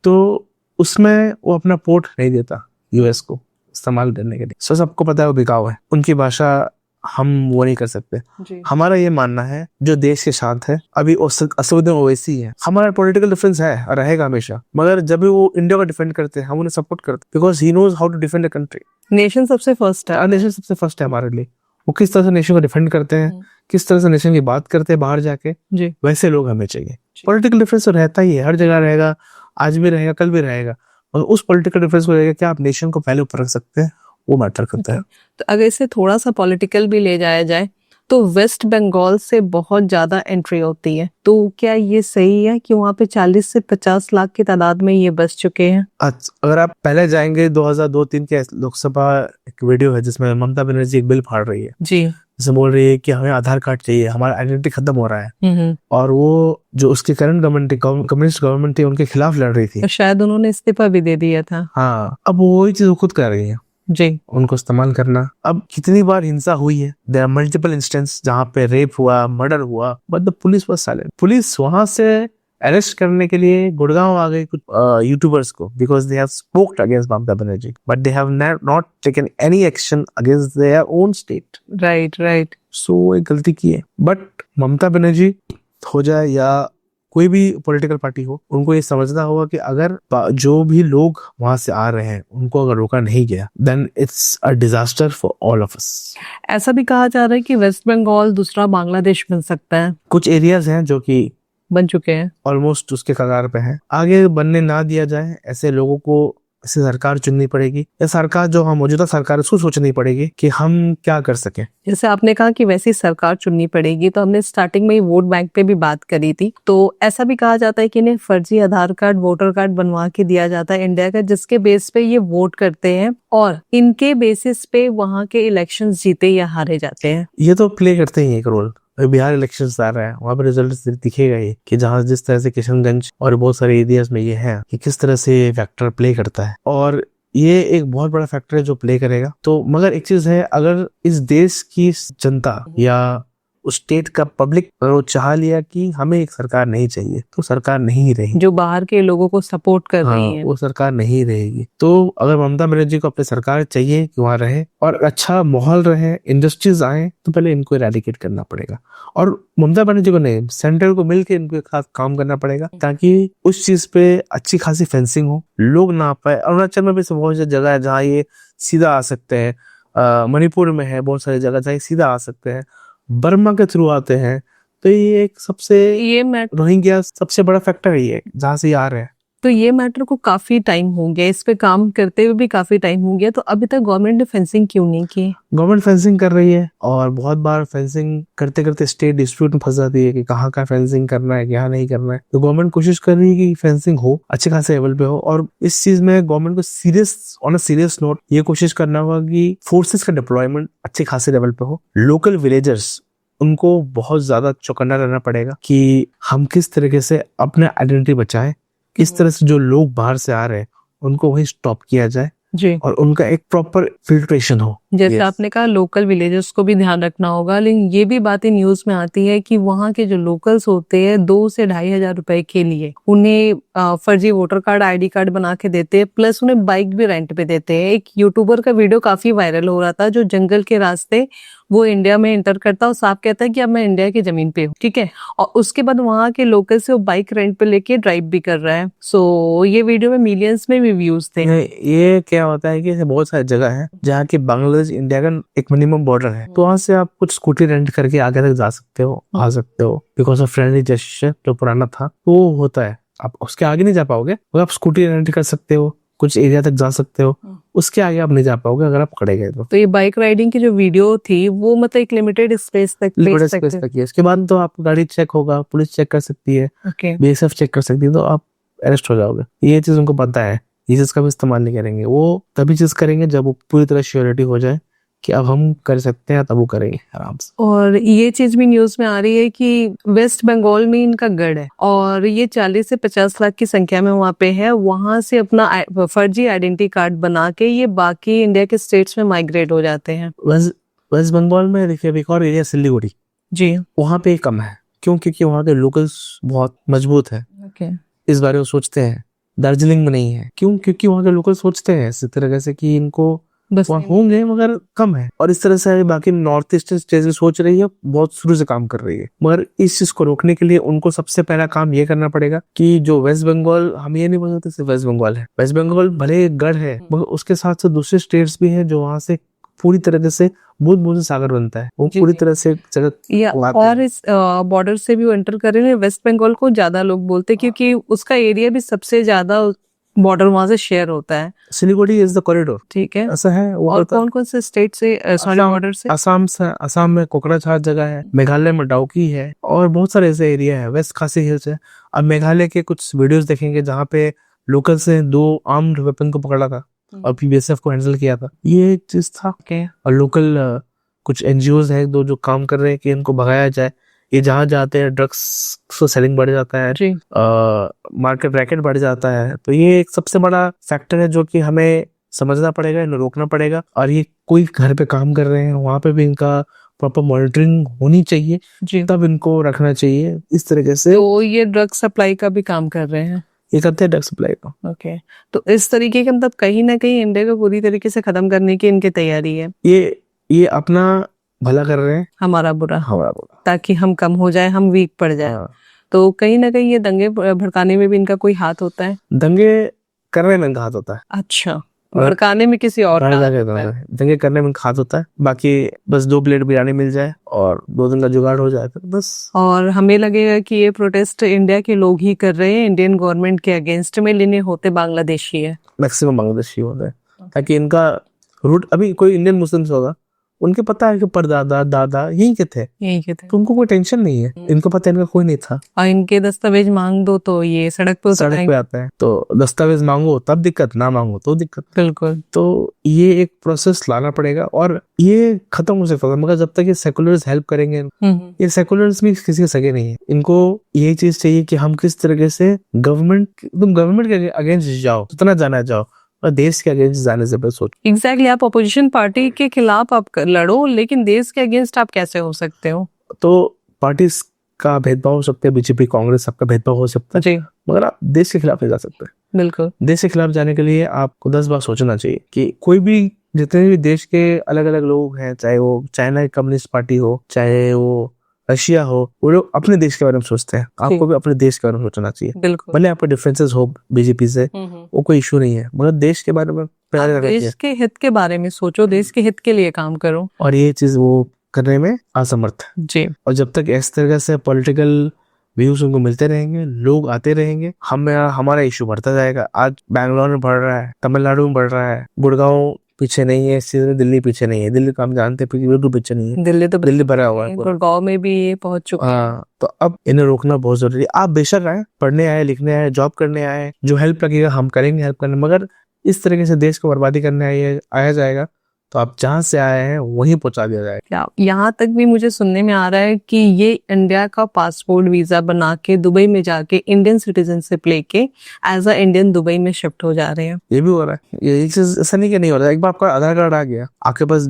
तो उसमें वो अपना पोर्ट नहीं देता यूएस को इस्तेमाल करने के लिए। सो सबको पता है वो बिकाऊ है, उनकी भाषा हम वो नहीं कर सकते जी। हमारा ये मानना है जो देश के साथ है, अभी असउद्दीन ओवैसी है, हमारा पॉलिटिकल डिफरेंस है और रहेगा हमेशा, मगर जब भी वो इंडिया को डिफेंड करते हैं हम उन्हें सपोर्ट करते हैं, because he knows how to defend a country. Nation सबसे फर्स्ट है, नेशन सबसे फर्स्ट है हमारे लिए। वो किस तरह से नेशन को डिफेंड करते हैं, किस तरह से नेशन की बात करते हैं बाहर जाके जी। वैसे लोग हमें चाहिए। पॉलिटिकल डिफरेंस तो रहता ही है, हर जगह रहेगा, आज भी रहेगा, कल भी रहेगा, और उस पॉलिटिकल डिफरेंस को रहेगा क्या आप नेशन को पहले ऊपर रख सकते हैं, वो मैटर करता है। तो अगर इसे थोड़ा सा पॉलिटिकल भी ले जाया जाए तो वेस्ट बंगाल से बहुत ज्यादा एंट्री होती है, तो क्या ये सही है कि वहाँ पे 40 से 50 लाख की तादाद में ये बस चुके हैं? अगर आप पहले जाएंगे 2002-3 के लोकसभा एक वीडियो है जिसमें ममता बनर्जी एक बिल फाड़ रही है जी, जिसमें बोल रही है कि हमें आधार कार्ड चाहिए, हमारा आइडेंटिटी खत्म हो रहा है, और वो जो उसकी करंट गवर्नमेंट कम्युनिस्ट गवर्नमेंट थी उनके खिलाफ लड़ रही थी, तो शायद उन्होंने इस्तीफा भी दे दिया था। हाँ, अब वही चीज खुद कर रही है जी, उनको इस्तेमाल करना। अब कितनी बार हिंसा हुई है, देयर आर मल्टीपल इंस्टेंस जहाँ पे रेप हुआ, मर्डर हुआ, but the police was silent. Police वहां से अरेस्ट करने के लिए गुड़गांव आ गई कुछ यूट्यूबर्स को, because they have spoked against Mamata Banerjee, but they have not taken any action against their own state. Right so एक गलती की है, बट ममता बनर्जी हो जाए या कोई भी पॉलिटिकल पार्टी हो, उनको ये समझना होगा कि अगर जो भी लोग वहां से आ रहे हैं उनको अगर रोका नहीं गया then it's a disaster for all of us. ऐसा भी कहा जा रहा है कि वेस्ट बंगाल दूसरा बांग्लादेश बन सकता है, कुछ एरियाज हैं जो कि बन चुके हैं, ऑलमोस्ट उसके कगार पे हैं। आगे बनने ना दिया जाए, ऐसे लोगों को ऐसे सरकार चुननी पड़ेगी, या सरकार जो हम मौजूदा सरकार उसको सोचनी पड़ेगी कि हम क्या कर सकें। जैसे आपने कहा कि वैसी सरकार चुननी पड़ेगी, तो हमने स्टार्टिंग में ही वोट बैंक पे भी बात करी थी, तो ऐसा भी कहा जाता है कि इन्हें फर्जी आधार कार्ड, वोटर कार्ड बनवा के दिया जाता है इंडिया का, जिसके बेस पे ये वोट करते हैं और इनके बेसिस पे वहाँ के इलेक्शन जीते या हारे जाते हैं। ये तो प्ले करते ही एक रोल। बिहार इलेक्शन आ रहा है, वहां पर रिजल्ट दिखेगा ही कि जहां जिस तरह से किशनगंज और बहुत सारे एरियाज में ये है कि किस तरह से फैक्टर प्ले करता है, और ये एक बहुत बड़ा फैक्टर है जो प्ले करेगा। तो मगर एक चीज है, अगर इस देश की जनता या उस स्टेट का पब्लिक वो चाह लिया कि हमें एक सरकार नहीं चाहिए, तो सरकार नहीं रहेगी। जो बाहर के लोगों को सपोर्ट कर रही है, वो सरकार नहीं रहेगी। तो अगर ममता बनर्जी को अपनी सरकार चाहिए कि वहाँ रहे और अच्छा माहौल रहे, इंडस्ट्रीज आए, तो पहले इनको इरेडिकेट करना पड़ेगा, और ममता बनर्जी को नहीं, सेंट्रल को मिलकर इनके साथ काम करना पड़ेगा, ताकि उस चीज पे अच्छी खासी फेंसिंग हो, लोग ना पाए। अरुणाचल में भी बहुत सी जगह है जहाँ ये सीधा आ सकते हैं, मणिपुर में है बहुत सारी जगह जहाँ सीधा आ सकते हैं, बर्मा के थ्रू आते हैं। तो ये एक सबसे रोहिंग्या सबसे बड़ा फैक्टर है ये, जहाँ से ये आ रहे हैं। तो ये मैटर को काफी टाइम हो गया, इस पे काम करते हुए भी काफी टाइम हो गया, तो अभी तक गवर्नमेंट ने फेंसिंग क्यों नहीं की? गवर्नमेंट फेंसिंग कर रही है और बहुत बार फेंसिंग करते करते स्टेट डिस्प्यूट में फंस जाती है कि कहाँ का फेंसिंग करना है, क्या नहीं करना है। तो गवर्नमेंट कोशिश कर रही है कि फेंसिंग हो, अच्छे खासे लेवल पे हो। और इस चीज में गवर्नमेंट को सीरियस नोट ये कोशिश करना होगा कि फोर्सेस का डिप्लॉयमेंट अच्छे खासे लेवल पे हो। लोकल विलेजर्स, उनको बहुत ज्यादा चौकन्ना रहना पड़ेगा कि हम किस तरीके से अपने आइडेंटिटी बचाएं, किस तरह से जो लोग बाहर से आ रहे हैं उनको वही स्टॉप किया जाए जी। और उनका एक प्रॉपर फिल्ट्रेशन हो। जैसे आपने कहा लोकल विलेजर्स को भी ध्यान रखना होगा, लेकिन ये भी बातें न्यूज में आती है कि वहाँ के जो लोकल्स होते हैं 2 से 2,500 रुपए के लिए उन्हें फर्जी वोटर कार्ड, आईडी कार्ड बना के देते हैं, प्लस उन्हें बाइक भी रेंट पे देते हैं। एक यूट्यूबर का वीडियो काफी वायरल हो रहा था जो जंगल के रास्ते वो इंडिया में एंटर करता है और साफ कहता है कि अब मैं इंडिया की जमीन पे हूँ, ठीक है, और उसके बाद वहाँ के लोकल से वो बाइक रेंट पे लेके ड्राइव भी कर रहा है। सो ये वीडियो में मिलियंस में भी व्यूज थे। ये क्या होता है कि ऐसे बहुत सारी जगह है जहाँ की बांग्लादेश इंडिया का एक मिनिमम बॉर्डर है, तो वहाँ से आप कुछ स्कूटी रेंट करके आगे तक जा सकते हो, आ सकते हो, बिकॉज ऑफ फ्रेंडली जेस्चर जो पुराना था वो होता है। आप उसके आगे नहीं जा पाओगे, मगर आप स्कूटी रेंट कर सकते हो, कुछ एरिया तक जा सकते हो, उसके आगे आप नहीं जा पाओगे अगर आप खड़े गए तो। ये बाइक राइडिंग की जो वीडियो थी वो मतलब एक लिमिटेड स्पेस तक है। इसके बाद तो आपको गाड़ी चेक होगा, पुलिस चेक कर सकती है, बीएसएफ चेक कर सकती है, तो आप अरेस्ट हो जाओगे। ये चीज उनको पता है, ये चीज का भी इस्तेमाल नहीं करेंगे। वो तभी चीज करेंगे जब वो पूरी तरह श्योरिटी हो जाए कि अब हम कर सकते हैं, तब वो करेंगे आराम से। और ये चीज भी न्यूज में आ रही है कि वेस्ट बंगाल में इनका गढ़ है और ये 40 से 50 लाख की संख्या में वहाँ पे है। वहां से अपना फर्जी आइडेंटिटी कार्ड बना के ये बाकी इंडिया के स्टेट्स में माइग्रेट हो जाते हैं। वेस्ट बंगाल में देखिए एक और एरिया सिलीगुड़ी जी, वहाँ पे कम है। क्यों? क्योंकि वहाँ के लोकल्स बहुत मजबूत है, इस बारे में सोचते हैं। दार्जिलिंग में नहीं है। क्यों? क्योंकि वहाँ के लोकल सोचते हैं इस तरह से कि इनको वहाँ होंगे मगर कम है। और इस तरह से बाकी नॉर्थ ईस्टर्न स्टेट्स भी सोच रही है, बहुत शुरू से काम कर रही है। मगर इस चीज को रोकने के लिए उनको सबसे पहला काम ये करना पड़ेगा कि जो वेस्ट बंगाल, हम ये नहीं बोल सकते सिर्फ वेस्ट बंगाल है, वेस्ट बंगाल भले एक गढ़ है मगर उसके साथ साथ दूसरे स्टेट्स भी हैं जो वहाँ से पूरी तरह से बूंद से सागर बनता है, वो पूरी तरह से और इस बॉर्डर से भी वो एंटर कर रहे हैं। वेस्ट बंगाल को ज्यादा लोग बोलते हैं क्योंकि उसका एरिया भी सबसे ज्यादा बॉर्डर वहां से शेयर होता है। सिलीगुड़ी इज द कॉरिडोर, ठीक है, ऐसा है। और कौन कौन से स्टेट से, सॉरी, बॉर्डर से? असम में कोकराझार जगह है, मेघालय में डाउकी है और बहुत सारे ऐसे एरिया है। वेस्ट खासी हिल्स है। अब मेघालय के कुछ वीडियोस देखेंगे जहाँ पे लोकल से 2 आर्म्ड वेपन को पकड़ा था और बीएसएफ को हैंडल किया था, ये चीज था। और लोकल कुछ एनजीओज है दो जो काम कर रहे हैं कि इनको भगाया जाए। ये जहाँ जाते हैं ड्रग्स को सेलिंग बढ़ जाता है, मार्केट रैकेट बढ़ जाता है। तो ये एक सबसे बड़ा फैक्टर है जो कि हमें समझना पड़ेगा, इन्हें रोकना पड़ेगा। और ये कोई घर पे काम कर रहे हैं वहां पे भी इनका प्रॉपर मॉनिटरिंग होनी चाहिए जी, तब इनको रखना चाहिए इस तरीके से। तो ये ड्रग सप्लाई का भी काम कर रहे हैं, ये करते हैं ड्रग सप्लाई का। ओके, तो इस तरीके के मतलब कहीं ना कहीं इंडिया को पूरी तरीके से खत्म करने की इनकी तैयारी है। ये अपना भला कर रहे हैं, हमारा बुरा, ताकि हम कम हो जाए, हम वीक पड़ जाए। तो कहीं ना कहीं ये दंगे भड़काने में भी इनका कोई हाथ होता है? दंगे करने में इनका हाथ होता है। अच्छा, भड़काने में किसी और दंगे करने में हाथ होता है। बाकी बस 2 प्लेट बिरयानी मिल जाए और 2 दिन का जुगाड़ हो जाए तो बस। और हमें लगेगा कि ये प्रोटेस्ट इंडिया के लोग ही कर रहे हैं, इंडियन गवर्नमेंट के अगेंस्ट में, लेने होते बांग्लादेशी है, मैक्सिमम बांग्लादेशी होता है, ताकि इनका रूट अभी कोई इंडियन मुस्लिम्स होगा उनके पता है कि परदादा दादा यहीं के थे, तो उनको कोई टेंशन नहीं है। इनको पता है इनका कोई नहीं था। और इनके दस्तावेज मांग दो तो ये सड़क पे आता है। तो दस्तावेज मांगो तब दिक्कत, ना मांगो तो दिक्कत। बिल्कुल। तो ये एक प्रोसेस लाना पड़ेगा और ये खत्म हो सकता है मगर जब तक ये सेकुलर्स हेल्प करेंगे। ये सेकुलर्स भी किसी के सगे नहीं है। इनको ये चीज चाहिए कि हम किस तरीके से गवर्नमेंट के अगेंस्ट जाओ, जितना जाना जाओ, और देश के अगेंस्ट जाने से सोच। एग्जैक्टली, आप अपोजिशन पार्टी के खिलाफ आप लड़ो, लेकिन देश के अगेंस्ट आप कैसे हो सकते हो? तो पार्टी का भेदभाव हो सकता है, बीजेपी कांग्रेस सबका भेदभाव हो सकता है जी, मगर आप देश के खिलाफ नहीं जा सकते। बिल्कुल। देश के खिलाफ जाने के लिए आपको 10 बार सोचना चाहिए कि कोई भी, जितने भी देश के अलग अलग लोग हैं, चाहे वो चाइना की कम्युनिस्ट पार्टी हो, चाहे वो रशिया हो, वो लोग अपने देश के बारे में सोचते हैं। आपको भी अपने देश के बारे में सोचना चाहिए। भले आपके डिफरेंसेस हो बीजेपी से, वो कोई इशू नहीं है, मगर देश के बारे में देश के हित के बारे में सोचो, देश के हित के लिए काम करो। और ये चीज वो करने में असमर्थ है जी। और जब तक इस तरह से पॉलिटिकल व्यूज उनको मिलते रहेंगे, लोग आते रहेंगे, हमारा इशू बढ़ता जाएगा। आज बैंगलोर में बढ़ रहा है, तमिलनाडु में बढ़ रहा है, गुड़गांव पीछे नहीं है, सीधे दिल्ली पीछे नहीं है। दिल्ली का हम जानते हैं बिल्कुल पीछे नहीं है, दिल्ली भरा हुआ है, गुड़गांव में भी ये पहुंच चुका है। हाँ, तो अब इन्हें रोकना बहुत जरूरी है। आप बेशक आए, पढ़ने आए, लिखने आए, जॉब करने आए, जो हेल्प लगेगा हम करेंगे हेल्प करने, मगर इस तरीके से देश को बर्बादी करने आया जाएगा तो आप जहाँ से आए हैं वहीं पहुंचा दिया जाएगा। क्या यहाँ तक भी मुझे सुनने में आ रहा है कि ये इंडिया का पासपोर्ट वीजा बना के दुबई में जाके इंडियन सिटीजनशिप लेके एज अ इंडियन दुबई में शिफ्ट हो जा रहे हैं। ये भी हो रहा है, ये ऐसा नहीं कि नहीं हो रहा है। एक बार आपका आधार कार्ड आ गया, आपके पास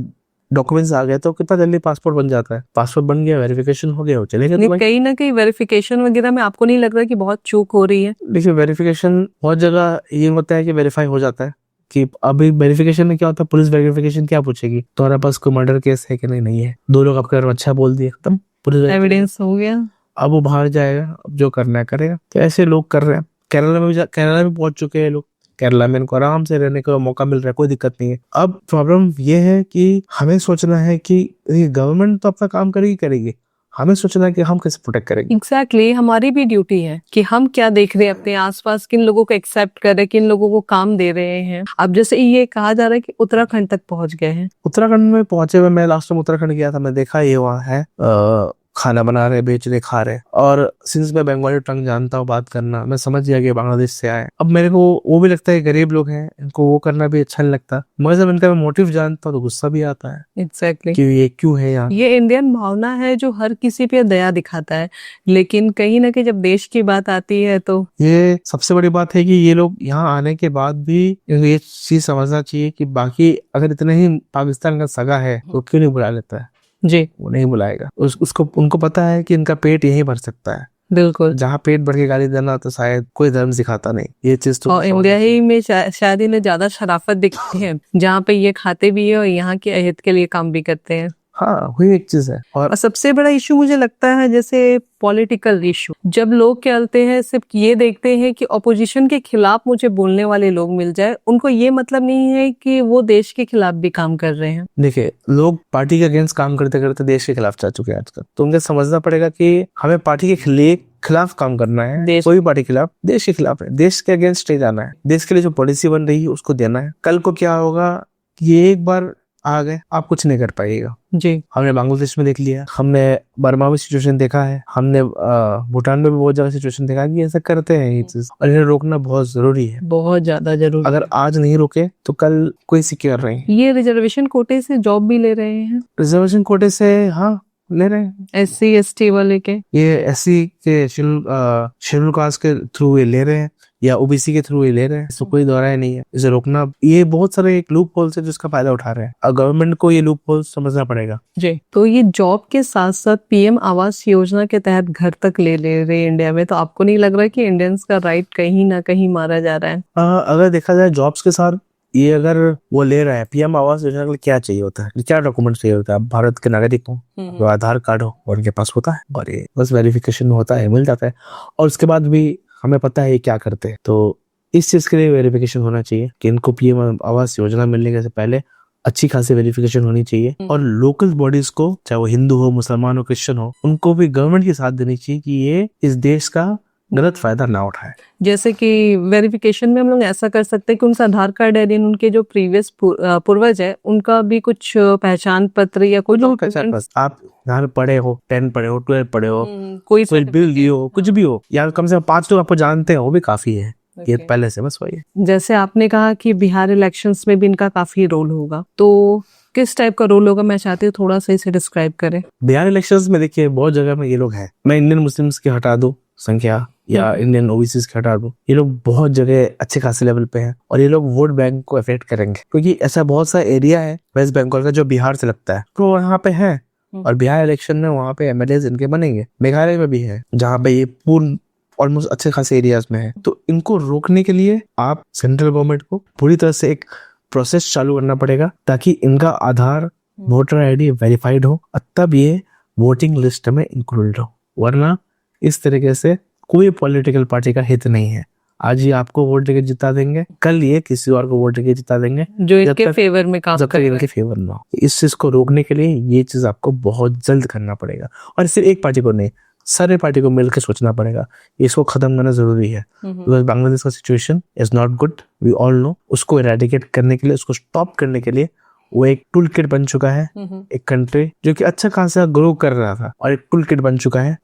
डॉक्यूमेंट्स आ गए तो कितना जल्दी पासपोर्ट बन जाता है। पासपोर्ट बन गया, वेरिफिकेशन हो गया, चलेगा दुबई। कहीं ना कहीं वेरिफिकेशन वगैरह में आपको नहीं लग रहा कि बहुत चूक हो रही है? देखिए, वेरिफिकेशन बहुत जगह ये होता है कि वेरीफाई हो जाता है कि अभी वेरिफिकेशन में क्या होता है, पुलिस वेरिफिकेशन क्या पूछेगी, तुम्हारे पास कोई मर्डर केस है कि नहीं है। 2 लोग आपके बारे में अच्छा बोल दिए, खत्म, पुलिस एविडेंस हो गया। अब वो बाहर जाएगा, अब जो करना है करेगा। तो ऐसे लोग कर रहे हैं। केरला में पहुंच चुके हैं लोग। केरला में इनको आराम से रहने का मौका मिल रहा है, कोई दिक्कत नहीं है। अब प्रॉब्लम ये है कि हमें सोचना है कि गवर्नमेंट तो अपना काम करेगी, हमें सोचना है कि हम कैसे प्रोटेक्ट करेंगे। एग्जैक्टली, हमारी भी ड्यूटी है कि हम क्या देख रहे हैं अपने आसपास, किन लोगों को एक्सेप्ट कर रहे हैं, किन लोगों को काम दे रहे हैं। अब जैसे ये कहा जा रहा है कि उत्तराखंड तक पहुंच गए हैं। उत्तराखंड में पहुंचे हुए, मैं लास्ट टाइम उत्तराखंड गया था, मैं देखा ये वहाँ है खाना बना रहे, बेच रहे, खा रहे। और सिंस मैं बंगाली टंग जानता हूँ बात करना, मैं समझ गया कि बांग्लादेश से आए। अब मेरे को वो भी लगता है गरीब लोग हैं, इनको वो करना भी अच्छा नहीं लगता, मगर जब इनका मैं मोटिव जानता हूँ तो गुस्सा भी आता है। एग्जैक्टली, कि ये क्यों है यहाँ। ये इंडियन भावना है जो हर किसी पे दया दिखाता है, लेकिन कहीं ना कहीं जब देश की बात आती है तो ये सबसे बड़ी बात है कि ये लोग यहाँ आने के बाद भी ये चीज समझना चाहिए कि बाकी अगर इतने ही पाकिस्तान का सगा है तो क्यों नहीं बुला लेता है जी। वो नहीं बुलाएगा। उसको उनको पता है कि इनका पेट यहीं भर सकता है। बिल्कुल, जहाँ पेट भर के गाली देना तो शायद कोई धर्म सिखाता नहीं, ये चीज तो। और इंडिया ही में शायद इन्हें ज्यादा शराफत दिखती है, जहाँ पे ये खाते भी है और यहाँ के अहित के लिए काम भी करते हैं। हाँ, वही एक चीज है। और सबसे बड़ा इशू मुझे लगता है जैसे पॉलिटिकल इशू, जब लोग क्या करते हैं, सिर्फ ये देखते हैं कि ऑपोजिशन के खिलाफ मुझे बोलने वाले लोग मिल जाए, उनको ये मतलब नहीं है कि वो देश के खिलाफ भी काम कर रहे हैं। देखिए, लोग पार्टी के अगेंस्ट काम करते करते देश के खिलाफ जा चुके हैं आजकल। तो उनको समझना पड़ेगा कि हमें पार्टी के खिलाफ काम करना है, कोई पार्टी के खिलाफ, देश के खिलाफ है, देश के अगेंस्ट नहीं जाना है। देश के लिए जो पॉलिसी बन रही है उसको देना है। कल को क्या होगा, ये एक बार आ गए, आप कुछ नहीं कर पाइएगा जी। हमने बांग्लादेश में देख लिया, हमने बर्मा में सिचुएशन देखा है, हमने भूटान में भी बहुत जगह सिचुएशन देखा है कि ऐसा करते हैं ये चीज, और इन्हें रोकना बहुत जरूरी है, बहुत ज्यादा जरूरी। अगर आज नहीं रोके तो कल कोई सिक्के कर रहे हैं। ये रिजर्वेशन कोटे से जॉब भी ले रहे हैं, रिजर्वेशन कोटे से, हाँ, ले रहे हैं। SC ST वाले के, ये SC के शेड्यूल कास्ट के थ्रू ये ले रहे हैं, या OBC के थ्रू ये ले रहे हैं, इसको कोई दोहराया नहीं है। इसे रोकना, ये बहुत सारे एक लूप होल्स है जिसका फायदा उठा रहे हैं, और गवर्नमेंट को ये लूप होल्स समझना पड़ेगा जी। तो ये जॉब के साथ साथ PM आवास योजना के तहत घर तक ले रहे इंडिया में, तो आपको नहीं लग रहा है कि इंडियंस का राइट कहीं ना कहीं मारा जा रहा है? अगर देखा जाए जॉब्स के साथ, ये अगर वो ले रहा है, PM आवास योजना के लिए क्या चाहिए होता है, क्या डॉक्यूमेंट चाहिए होता है? भारत के नागरिक हो, तो आधार कार्ड हो, और उनके पास होता है, और ये बस वेरिफिकेशन होता है, मिल जाता है। और उसके बाद भी हमें पता है ये क्या करते हैं, तो इस चीज के लिए वेरिफिकेशन होना चाहिए कि इनको PM आवास योजना मिलने के पहले अच्छी खासी वेरिफिकेशन होनी चाहिए। और लोकल बॉडीज को, चाहे वो हिंदू हो, मुसलमान हो, क्रिश्चियन हो, उनको भी गवर्नमेंट की साथ देनी चाहिए कि ये इस देश का गलत फायदा ना उठाए। जैसे कि वेरिफिकेशन में हम लोग ऐसा कर सकते हैं कि उनका आधार कार्ड है, उनके जो प्रीवियस पूर्वज है उनका भी कुछ पहचान पत्र या कोई आप यहाँ पढ़े हो, 10 पढ़े हो, 12 पढ़े हो, कोई बिल दिए हो, कुछ भी हो, या कम से कम 5 लोग आपको जानते हैं, वो भी काफी है। ये पहले से बस वही है। जैसे आपने कहा कि बिहार इलेक्शंस में भी इनका काफी रोल होगा, तो किस टाइप का रोल होगा, मैं चाहती हूँ थोड़ा सा इसे डिस्क्राइब करें। बिहार इलेक्शंस में देखिए बहुत जगह में ये लोग हैं, मैं इंडियन मुस्लिम्स की हटा दूं संख्या, या इंडियन OBCs की हटा दूं, ये लोग बहुत जगह अच्छे खासे लेवल पे हैं, और ये लोग वोट बैंक को अफेक्ट करेंगे, क्योंकि ऐसा बहुत सा एरिया है वेस्ट बंगाल का जो बिहार से लगता है, तो यहाँ पे है, और बिहार इलेक्शन में वहाँ पे MLAs इनके बनेंगे। मेघालय में भी है जहाँ पे ये पूर्ण ऑलमोस्ट अच्छे खासे एरियाज में है। तो इनको रोकने के लिए आप सेंट्रल गवर्नमेंट को पूरी तरह से एक प्रोसेस चालू करना पड़ेगा, ताकि इनका आधार वोटर ID वेरीफाइड हो, तब ये वोटिंग लिस्ट में इंक्लूड हो, वरना इस तरीके से कोई पॉलिटिकल पार्टी का हित नहीं है। आज ये आपको वोट देके जिता देंगे, कल ये किसी और को वोट देके जिता देंगे जो इनके फेवर में काम जब तक इनके फेवर ना हो। इस चीज को रोकने के लिए ये चीज आपको बहुत जल्द करना पड़ेगा, और सिर्फ एक पार्टी को नहीं, सारे पार्टी को मिलकर सोचना पड़ेगा, इसको खत्म करना जरूरी है। बिकॉज बांग्लादेश का situation is not good, we all know. उसको इरेडिकेट करने के लिए, उसको स्टॉप करने के लिए वो एक टूल किट बन चुका है, एक कंट्री जो कि अच्छा खासा ग्रो कर रहा था, और एक टूल किट बन चुका है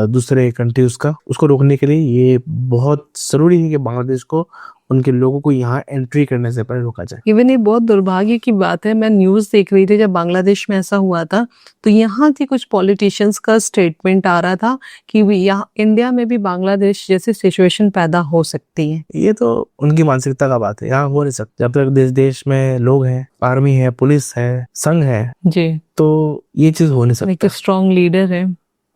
दूसरे कंट्री उसको रोकने के लिए। ये बहुत जरूरी है कि बांग्लादेश को, उनके लोगों को यहाँ एंट्री करने से पहले रोका जाए। इवन ये बहुत दुर्भाग्य की बात है, मैं न्यूज देख रही थी जब बांग्लादेश में ऐसा हुआ था, तो यहाँ के कुछ पॉलिटिशियंस का स्टेटमेंट आ रहा था कि यहाँ इंडिया में भी बांग्लादेश जैसी सिचुएशन पैदा हो सकती है। ये तो उनकी मानसिकता का बात है, यहाँ हो नहीं सकता। जब तक देश में लोग हैं, आर्मी है, पुलिस है, संघ है जी, तो ये चीज हो नहीं सकता। एक स्ट्रॉन्ग लीडर है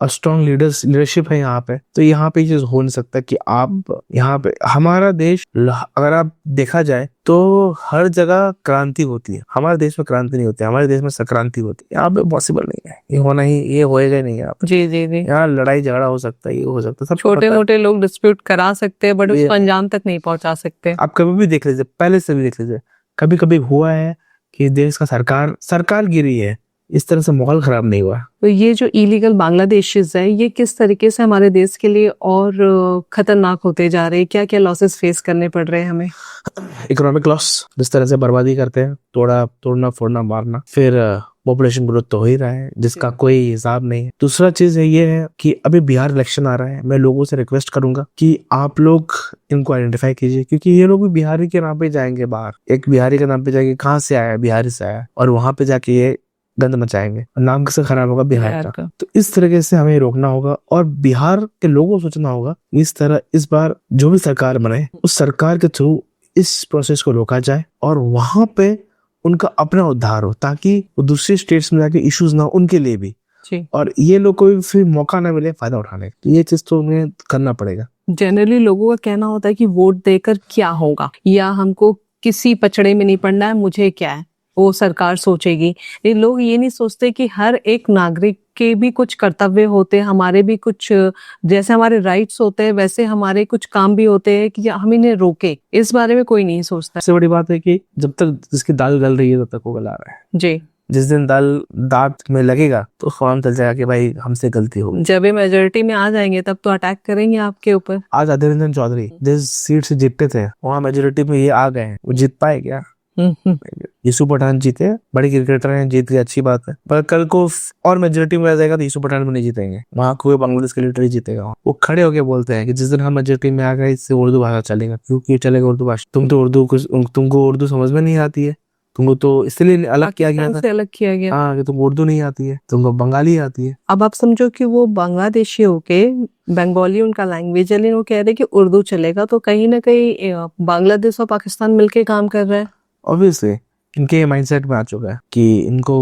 और स्ट्रॉन्ग लीडरशिप है यहाँ पे, तो यहाँ पे ये चीज हो नहीं सकता कि आप यहाँ पे, हमारा देश अगर आप देखा जाए तो हर जगह क्रांति होती है, हमारे देश में क्रांति नहीं होती, हमारे देश में संक्रांति होती है। यहाँ पे पॉसिबल नहीं है, ये होना ही, ये होएगा नहीं। यहाँ जी जी जी, यहाँ लड़ाई झगड़ा हो सकता है, ये हो सकता है, सब छोटे मोटे लोग डिस्प्यूट करा सकते हैं, बट उसको अंजाम तक नहीं पहुंचा सकते। आप कभी भी देख लीजिए, पहले से भी देख लीजिए, कभी कभी हुआ है कि देश का सरकार गिरी है, इस तरह से माहौल खराब नहीं हुआ। तो ये जो इलीगल बांग्लादेशीज है, ये किस तरीके से हमारे देश के लिए और खतरनाक होते जा रहे हैं? क्या क्या लॉसेस फेस करने पड़ रहे हैं हमें? इकोनॉमिक लॉस, जिस तरह से बर्बादी करते हैं, तोड़ना फोड़ना मारना, फिर पॉपुलेशन ग्रोथ तो हो ही रहा है जिसका कोई हिसाब नहीं है। दूसरा चीज है ये है कि अभी बिहार इलेक्शन आ रहा है, मैं लोगों से रिक्वेस्ट करूंगा कि आप लोग इनको आइडेंटिफाई कीजिए, क्योंकि ये लोग भी बिहारी के नाम पे जाएंगे बाहर, एक बिहारी के नाम पे जाएंगे, कहाँ से आया, बिहारी से आया, और वहां पे जाके ये गंद मचाएंगे, नाम कैसे खराब होगा बिहार का। तो इस तरीके से हमें रोकना होगा, और बिहार के लोगों को सोचना होगा इस तरह, इस बार जो भी सरकार बने, उस सरकार के थ्रू इस प्रोसेस को रोका जाए और वहां पे उनका अपना उद्धार हो, ताकि वो दूसरे स्टेट्स में जाके इश्यूज ना हो उनके लिए भी, और ये लोग को भी फिर मौका ना मिले फायदा उठाने का। तो ये चीज तो उन्हें करना पड़ेगा। जनरली लोगों का कहना होता है कि वोट देकर क्या होगा, या हमको किसी पचड़े में नहीं पड़ना है, मुझे क्या है, वो सरकार सोचेगी। ये लोग ये नहीं सोचते कि हर एक नागरिक के भी कुछ कर्तव्य होते हैं, हमारे भी कुछ, जैसे हमारे राइट्स होते हैं वैसे हमारे कुछ काम भी होते हैं कि हम इन्हें रोके। इस बारे में कोई नहीं सोचता। सबसे बड़ी बात है कि जब तक जिसकी दाल गल रही है तब तक वो गला रहा है जी। जिस दिन दाल दांत में लगेगा तो ख्वाम चल जाएगा कि भाई हमसे गलती हो गई। जब ये मेजोरिटी में आ जाएंगे तब तो अटैक करेंगे आपके ऊपर। आज अधीर रंजन चौधरी जिस सीट से जीतते थे, वहाँ मेजोरिटी में ये आ गए हैं, वो जीत पाए क्या? यूसुफ पठान जीते, बड़े क्रिकेटर हैं, जीत गए, अच्छी बात है, पर कल को और मेजोरिटी में आ जाएगा तो यूसुफ पठान भी नहीं जीतेंगे, वहाँ कोई बांग्लादेश के लीडर ही जीतेगा। वो खड़े होके बोलते हैं कि जिस दिन हम मेजोरिटी में आ गए इससे उर्दू भाषा चलेगा। क्योंकि चलेगा उर्दू भाषा, तुमको उर्दू समझ में नहीं आती है, तुमको तो इसलिए अलग किया गया था, अलग किया गया। हाँ, कि तुमको उर्दू नहीं आती है, तुमको बंगाली आती है। अब आप समझो कि वो बांग्लादेशी होके, बंगाली उनका लैंग्वेज है, लेकिन वो कह रहे कि उर्दू चलेगा, तो कहीं ना कहीं बांग्लादेश और पाकिस्तान मिलके काम कर रहा है। ऑब्वियसली इनके माइंडसेट में आ चुका है कि इनको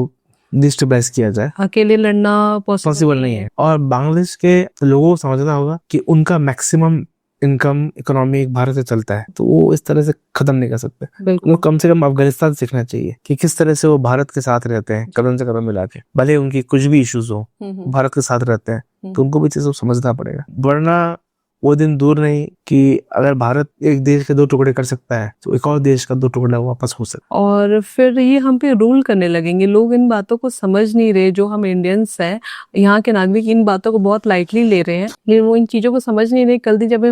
डिस्टर्बेंस किया जाए, अकेले लड़ना पॉसिबल नहीं है। और बांग्लादेश के लोगों को समझना होगा कि उनका मैक्सिमम इनकम इकोनॉमी भारत से चलता है, तो वो इस तरह से खत्म नहीं कर सकते। उनको कम से कम अफगानिस्तान सीखना चाहिए कि किस तरह से वो भारत के साथ रहते हैं, कदम से कदम मिला के, भले उनकी कुछ भी इश्यूज हो, भारत के साथ रहते हैं, तो उनको भी चीज़ समझना पड़ेगा। वरना वो दिन दूर नहीं कि अगर भारत एक देश के 2 टुकड़े कर सकता है तो एक और देश का 2 टुकड़ा वापस हो सकता है, और फिर ये हम पे रूल करने लगेंगे। लोग इन बातों को समझ नहीं रहे, जो हम इंडियंस हैं, यहाँ के नागरिक इन बातों को बहुत लाइटली ले रहे हैं, लेकिन वो इन चीजों को समझ नहीं रहे। कल जब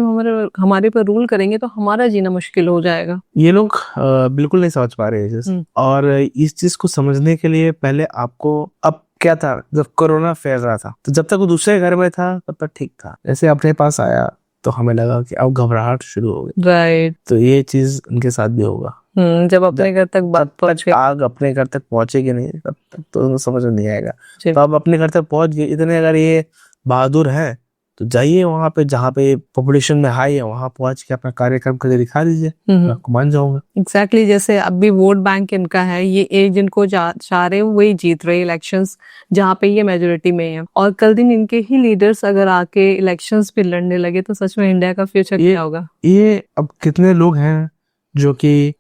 हमारे पर रूल करेंगे तो हमारा जीना मुश्किल हो जाएगा। ये लोग बिल्कुल नहीं समझ पा रहे हैं। और इस चीज को समझने के लिए पहले आपको, अब क्या था, जब कोरोना फैल रहा था तो जब तक वो दूसरे घर में था तब तक ठीक था, जैसे अपने पास आया तो हमें लगा कि अब घबराहट शुरू हो गई। राइट। तो ये चीज उनके साथ भी होगा। जब अपने घर तक बात पहुंचे, आग अपने घर तक पहुंचेगी नहीं तब तक तो उनको समझ में नहीं आएगा। तो अब अपने घर तक पहुंच गए, इतने अगर ये बहादुर हैं तो जाइए वहां पे जहाँ पे पॉपुलेशन में हाई है, वहां पहुंच के अपना कार्यक्रम करके दिखा दीजिए, आपको मान जाऊंगा। एग्जैक्टली जैसे अब भी वोट बैंक इनका है, ये एक जिनको चाह रहे वही जीत रहे इलेक्शंस, जहाँ पे ये मेजोरिटी में है। और कल दिन इनके ही लीडर्स अगर आके इलेक्शंस पे लड़ने लगे तो सच में इंडिया का फ्यूचर क्या होगा? ये अब कितने लोग हैं जो कि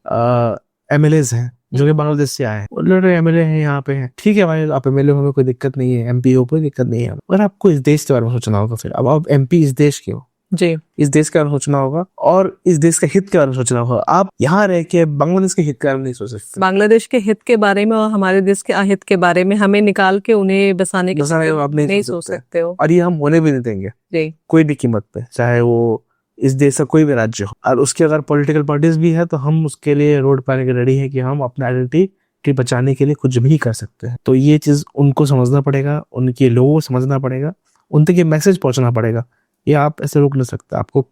MLAs हैं जो कि बांग्लादेश से आए हैं, वो लड़े MLA हैं यहाँ पे हैं, ठीक है भाई, आप MLA हो में कोई दिक्कत नहीं है, MP हो कोई दिक्कत नहीं है, अगर आपको इस देश के बारे में सोचना होगा, फिर अब आप MP इस देश के हो, जी इस देश के बारे में सोचना होगा और इस देश के हित के बारे में सोचना होगा। आप यहाँ रह के बांग्लादेश के हित के बारे में नहीं सोच सकते। बांग्लादेश के हित के बारे में और हमारे देश के अहित के बारे में हमें निकाल के उन्हें बसाने आप नहीं सोच सकते हो। और ये हम होने भी नहीं देंगे जी कोई भी कीमत पे, चाहे वो इस देश का कोई भी राज्य हो। और उसके अगर पॉलिटिकल पार्टीज भी है तो हम उसके लिए रोड पर आने के रेडी है कि हम अपना आइडेंटिटी बचाने के लिए कुछ भी कर सकते हैं। तो ये चीज उनको समझना पड़ेगा, उनके लोगों को समझना पड़ेगा, उन तक ये मैसेज पहुंचना पड़ेगा। ये आप ऐसे रोक नहीं सकते। आपको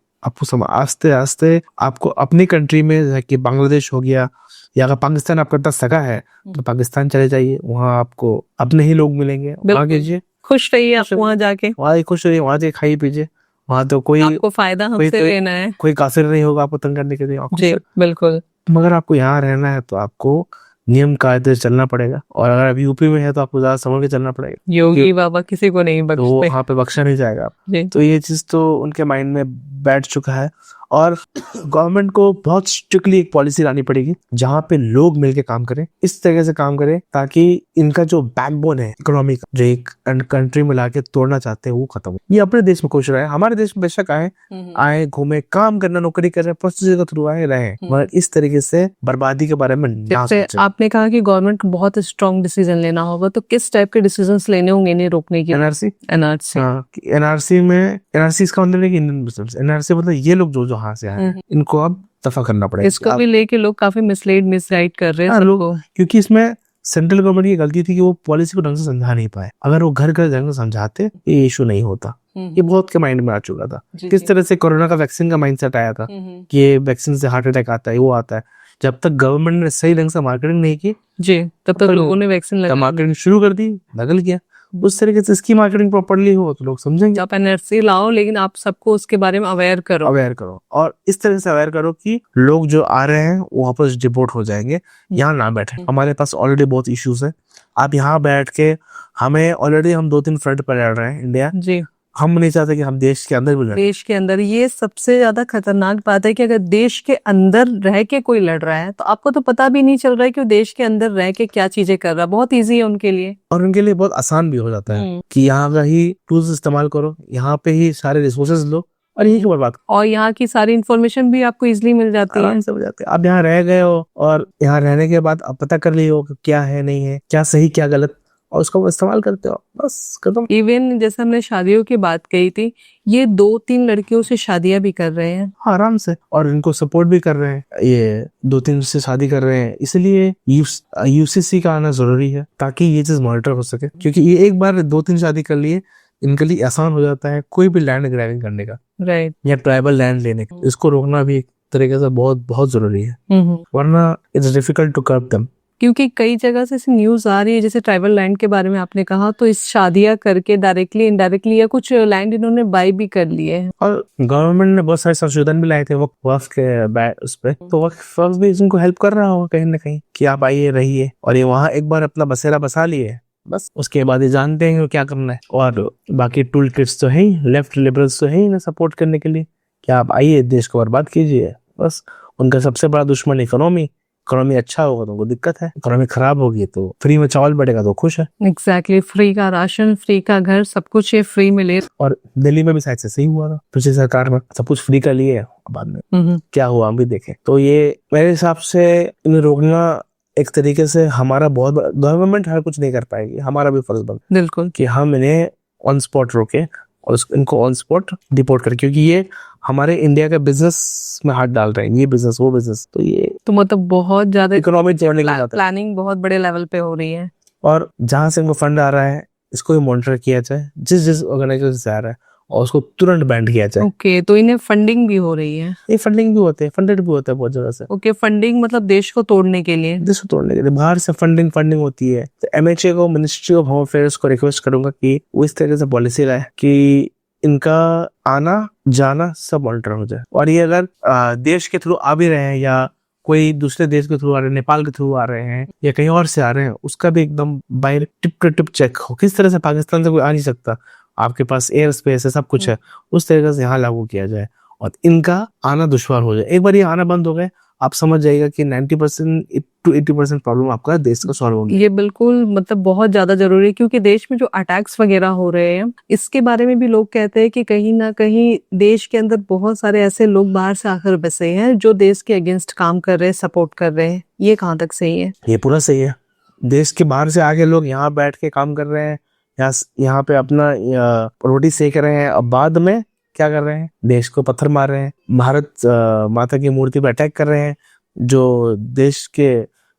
आस्ते आस्ते आपको अपनी कंट्री में, जैसे कि बांग्लादेश हो गया या अगर पाकिस्तान आपका इतना सगा है तो पाकिस्तान चले जाइए, वहाँ आपको अपने ही लोग मिलेंगे, वहाँ कीजिए, खुश रहिए आप वहाँ जाके, वहाँ खुश रहिए, वहाँ जाके खाइए पीजिए, वहाँ तो कोई आपको फायदा हमसे लेना है, कोई कासिर नहीं होगा आपको तंग करने के लिए। जी बिल्कुल। मगर आपको यहाँ रहना है तो आपको नियम कायदे से चलना पड़ेगा, और अगर अभी यूपी में है तो आपको ज्यादा समझ के चलना पड़ेगा। योगी बाबा किसी को नहीं तो बख्शते, वहाँ पे बख्शा नहीं जाएगा। जी। तो ये चीज तो उनके माइंड में बैठ चुका है, और गवर्नमेंट को बहुत स्ट्रिक्टली एक पॉलिसी लानी पड़ेगी जहाँ पे लोग मिलके काम करें, इस तरह से काम करें ताकि इनका जो बैकबोन है इकोनॉमी का, जो एक कंट्री में लाके तोड़ना चाहते हैं, वो खत्म हो। ये अपने देश में खुश रहे, हमारे देश में बेशक आए घूमे, काम करना, नौकरी कर रहे, प्रोसीजर के थ्रू आए रहे, मगर इस तरीके से बर्बादी के बारे में ना सोचें। आपने कहा कि गवर्नमेंट को बहुत स्ट्रॉन्ग डिसीजन लेना होगा, तो किस टाइप के डिसीजन लेने होंगे इन्हें रोकने के? एनआरसी में, एनआरसी इसका मतलब है कि इंडियन मुस्लिम्स, एनआरसी मतलब ये लोग जो यहाँ से आए इनको अब दफा करना पड़ेगा। इसको भी लेके लोग काफी मिसगाइड कर रहे हैं सबको, क्योंकि इसमें सेंट्रल गवर्नमेंट की गलती थी कि वो पॉलिसी को ढंग से समझा नहीं पाए। अगर वो घर घर ढंग से समझाते ये इशू नहीं होता। ये बहुत के माइंड में आ चुका था। किस तरह से कोरोना का वैक्सीन का माइंडसेट आया था कि ये वैक्सीन से हार्ट अटैक आता है, वो आता है। जब तक गवर्नमेंट ने सही ढंग से मार्केटिंग नहीं की जी, तब तक लोगों ने वैक्सीन लगा मार्केटिंग शुरू कर दी, नकल किया। उस तरीके से इसकी मार्केटिंग प्रॉपर्ली हो तो लोग समझेंगे। आप एनआरसी लाओ, लेकिन आप सबको उसके बारे में अवेयर करो, और इस तरह से अवेयर करो कि लोग जो आ रहे हैं वो वापस डिपोर्ट हो जाएंगे, यहाँ ना बैठे। हमारे पास ऑलरेडी बहुत इश्यूज है। आप यहाँ बैठ के हमें ऑलरेडी हम 2-3 फ्रंट पर लड़ रहे हैं इंडिया जी। हम नहीं चाहते कि हम देश के अंदर भी लड़ें। देश के अंदर ये सबसे ज्यादा खतरनाक बात है कि अगर देश के अंदर रह के कोई लड़ रहा है तो आपको तो पता भी नहीं चल रहा है कि वो देश के अंदर रह के क्या चीजें कर रहा है। बहुत इजी है उनके लिए, और उनके लिए बहुत आसान भी हो जाता है कि यहाँ का ही टूल्स इस्तेमाल करो, यहाँ पे ही सारे रिसोर्सेज लो और यही बर्बाद करो, और यहाँ की सारी इन्फॉर्मेशन भी आपको इजिली मिल जाती है, आराम से हो जाती है। आप यहाँ रह गए हो और यहाँ रहने के बाद आप पता कर लिए हो कि क्या है नहीं है, क्या सही क्या गलत, और उसका इस्तेमाल करते हो, बस खत्म। इवन जैसे हमने शादियों की बात कही थी, ये 2-3 लड़कियों से शादियां भी कर रहे हैं आराम से, और इनको सपोर्ट भी कर रहे हैं। ये 2-3 से शादी कर रहे हैं, इसलिए यूसीसी का आना जरूरी है ताकि ये चीज मॉनिटर हो सके। क्योंकि ये एक बार 2-3 शादी कर लिए, इनके लिए आसान हो जाता है कोई भी लैंड ग्रैबिंग करने का, राइट, या ट्राइबल लैंड लेने का। इसको रोकना भी एक तरीके से बहुत बहुत जरूरी है, वरना it's difficult to curb them. क्योंकि कई जगह से ऐसी न्यूज आ रही है, जैसे ट्राइबल लैंड के बारे में आपने कहा, तो इस शादियां करके डायरेक्टली इनडायरेक्टली या कुछ लैंड इन्होंने बाय भी कर लिए हैं। और गवर्नमेंट ने बहुत सारे संशोधन भी लाए थे वक्फ के उस पे, तो वक्फ भी इनको हेल्प कर रहा होगा कहीं ना कहीं कि आप आइए रहिए, और ये वहाँ एक बार अपना बसेरा बसा लिए, बस उसके बाद ये जानते हैं क्या करना है। और बाकी टूल किट्स तो है ही, लेफ्ट लिबरल्स तो है ही ना सपोर्ट करने के लिए कि आप आइए देश को बर्बाद कीजिए। बस उनका सबसे बड़ा दुश्मन इकोनॉमी अच्छा होगा तो उनको दिक्कत है, इकोनॉमी खराब होगी तो फ्री में चावल बढ़ेगा तो खुश है। एग्जैक्टली, फ्री का राशन, फ्री का घर, सब कुछ ये फ्री मिले। और दिल्ली में भी शायद से सही हुआ था, पिछली सरकार में सब कुछ फ्री का लिए, बाद में क्या हुआ हम भी देखें। तो ये मेरे हिसाब से इन्हें रोकना एक तरीके से हमारा बहुत, गवर्नमेंट हर कुछ नहीं कर पाएगी, हमारा भी फर्ज बनता है बिल्कुल कि हम इन्हें ऑन स्पॉट रोके और इनको ऑन स्पॉट डिपोर्ट करें, क्योंकि ये हमारे इंडिया के बिजनेस में हाथ डाल रहे हैं, ये बिजनेस वो बिजनेस। तो ये तो मतलब बहुत ज्यादा इकोनॉमिक प्लानिंग बहुत बड़े लेवल पे हो रही है, और जहां से इनको फंड आ रहा है इसको भी मॉनिटर किया जाए, जिस ऑर्गेनाइजेशन से आ रहा है, और उसको तुरंत बैंड किया जाए। ओके, तो इन्हें फंडिंग भी हो रही है? ये फंडिंग भी होते हैं, फंडेड भी होता है बहुत जगह से। ओके, फंडिंग मतलब देश को तोड़ने के लिए? देश को तोड़ने के लिए बाहर से फंडिंग होती है। तो MHA को, मिनिस्ट्री ऑफ होम अफेयर्स को रिक्वेस्ट करूंगा कि वो इस तरह से पॉलिसी लाए कि इनका आना जाना सब मॉनिटर हो जाए। और ये अगर देश के थ्रू आ भी रहे हैं या कोई दूसरे देश के थ्रू आ रहे हैं, नेपाल के थ्रू आ रहे हैं या कहीं और से आ रहे हैं, उसका भी एकदम बाय टिप चेक हो। किस तरह से पाकिस्तान से कोई आ नहीं सकता, आपके पास एयर स्पेस है, सब कुछ है, उस तरीके से यहाँ लागू किया जाए और इनका आना दुश्वार हो जाए। एक बार ये आना बंद हो गए, आप समझ जाइएगा कि 90% to 80% प्रॉब्लम आपका देश का सॉल्व होगी। ये बिल्कुल मतलब बहुत ज्यादा जरूरी है, क्योंकि देश में जो अटैक्स वगैरह हो रहे हैं इसके बारे में भी लोग कहते हैं कि कहीं ना कहीं देश के अंदर बहुत सारे ऐसे लोग बाहर से आकर बसे हैं जो देश के अगेंस्ट काम कर रहे हैं, सपोर्ट कर रहे हैं। ये कहाँ तक सही है? ये पूरा सही है। देश के बाहर से आके लोग यहाँ बैठ के काम कर रहे हैं, यहाँ पे अपना रोटी सेक रहे हैं, अब बाद में क्या कर रहे हैं? देश को पत्थर मार रहे हैं, भारत माता की मूर्ति पर अटैक कर रहे हैं, जो देश के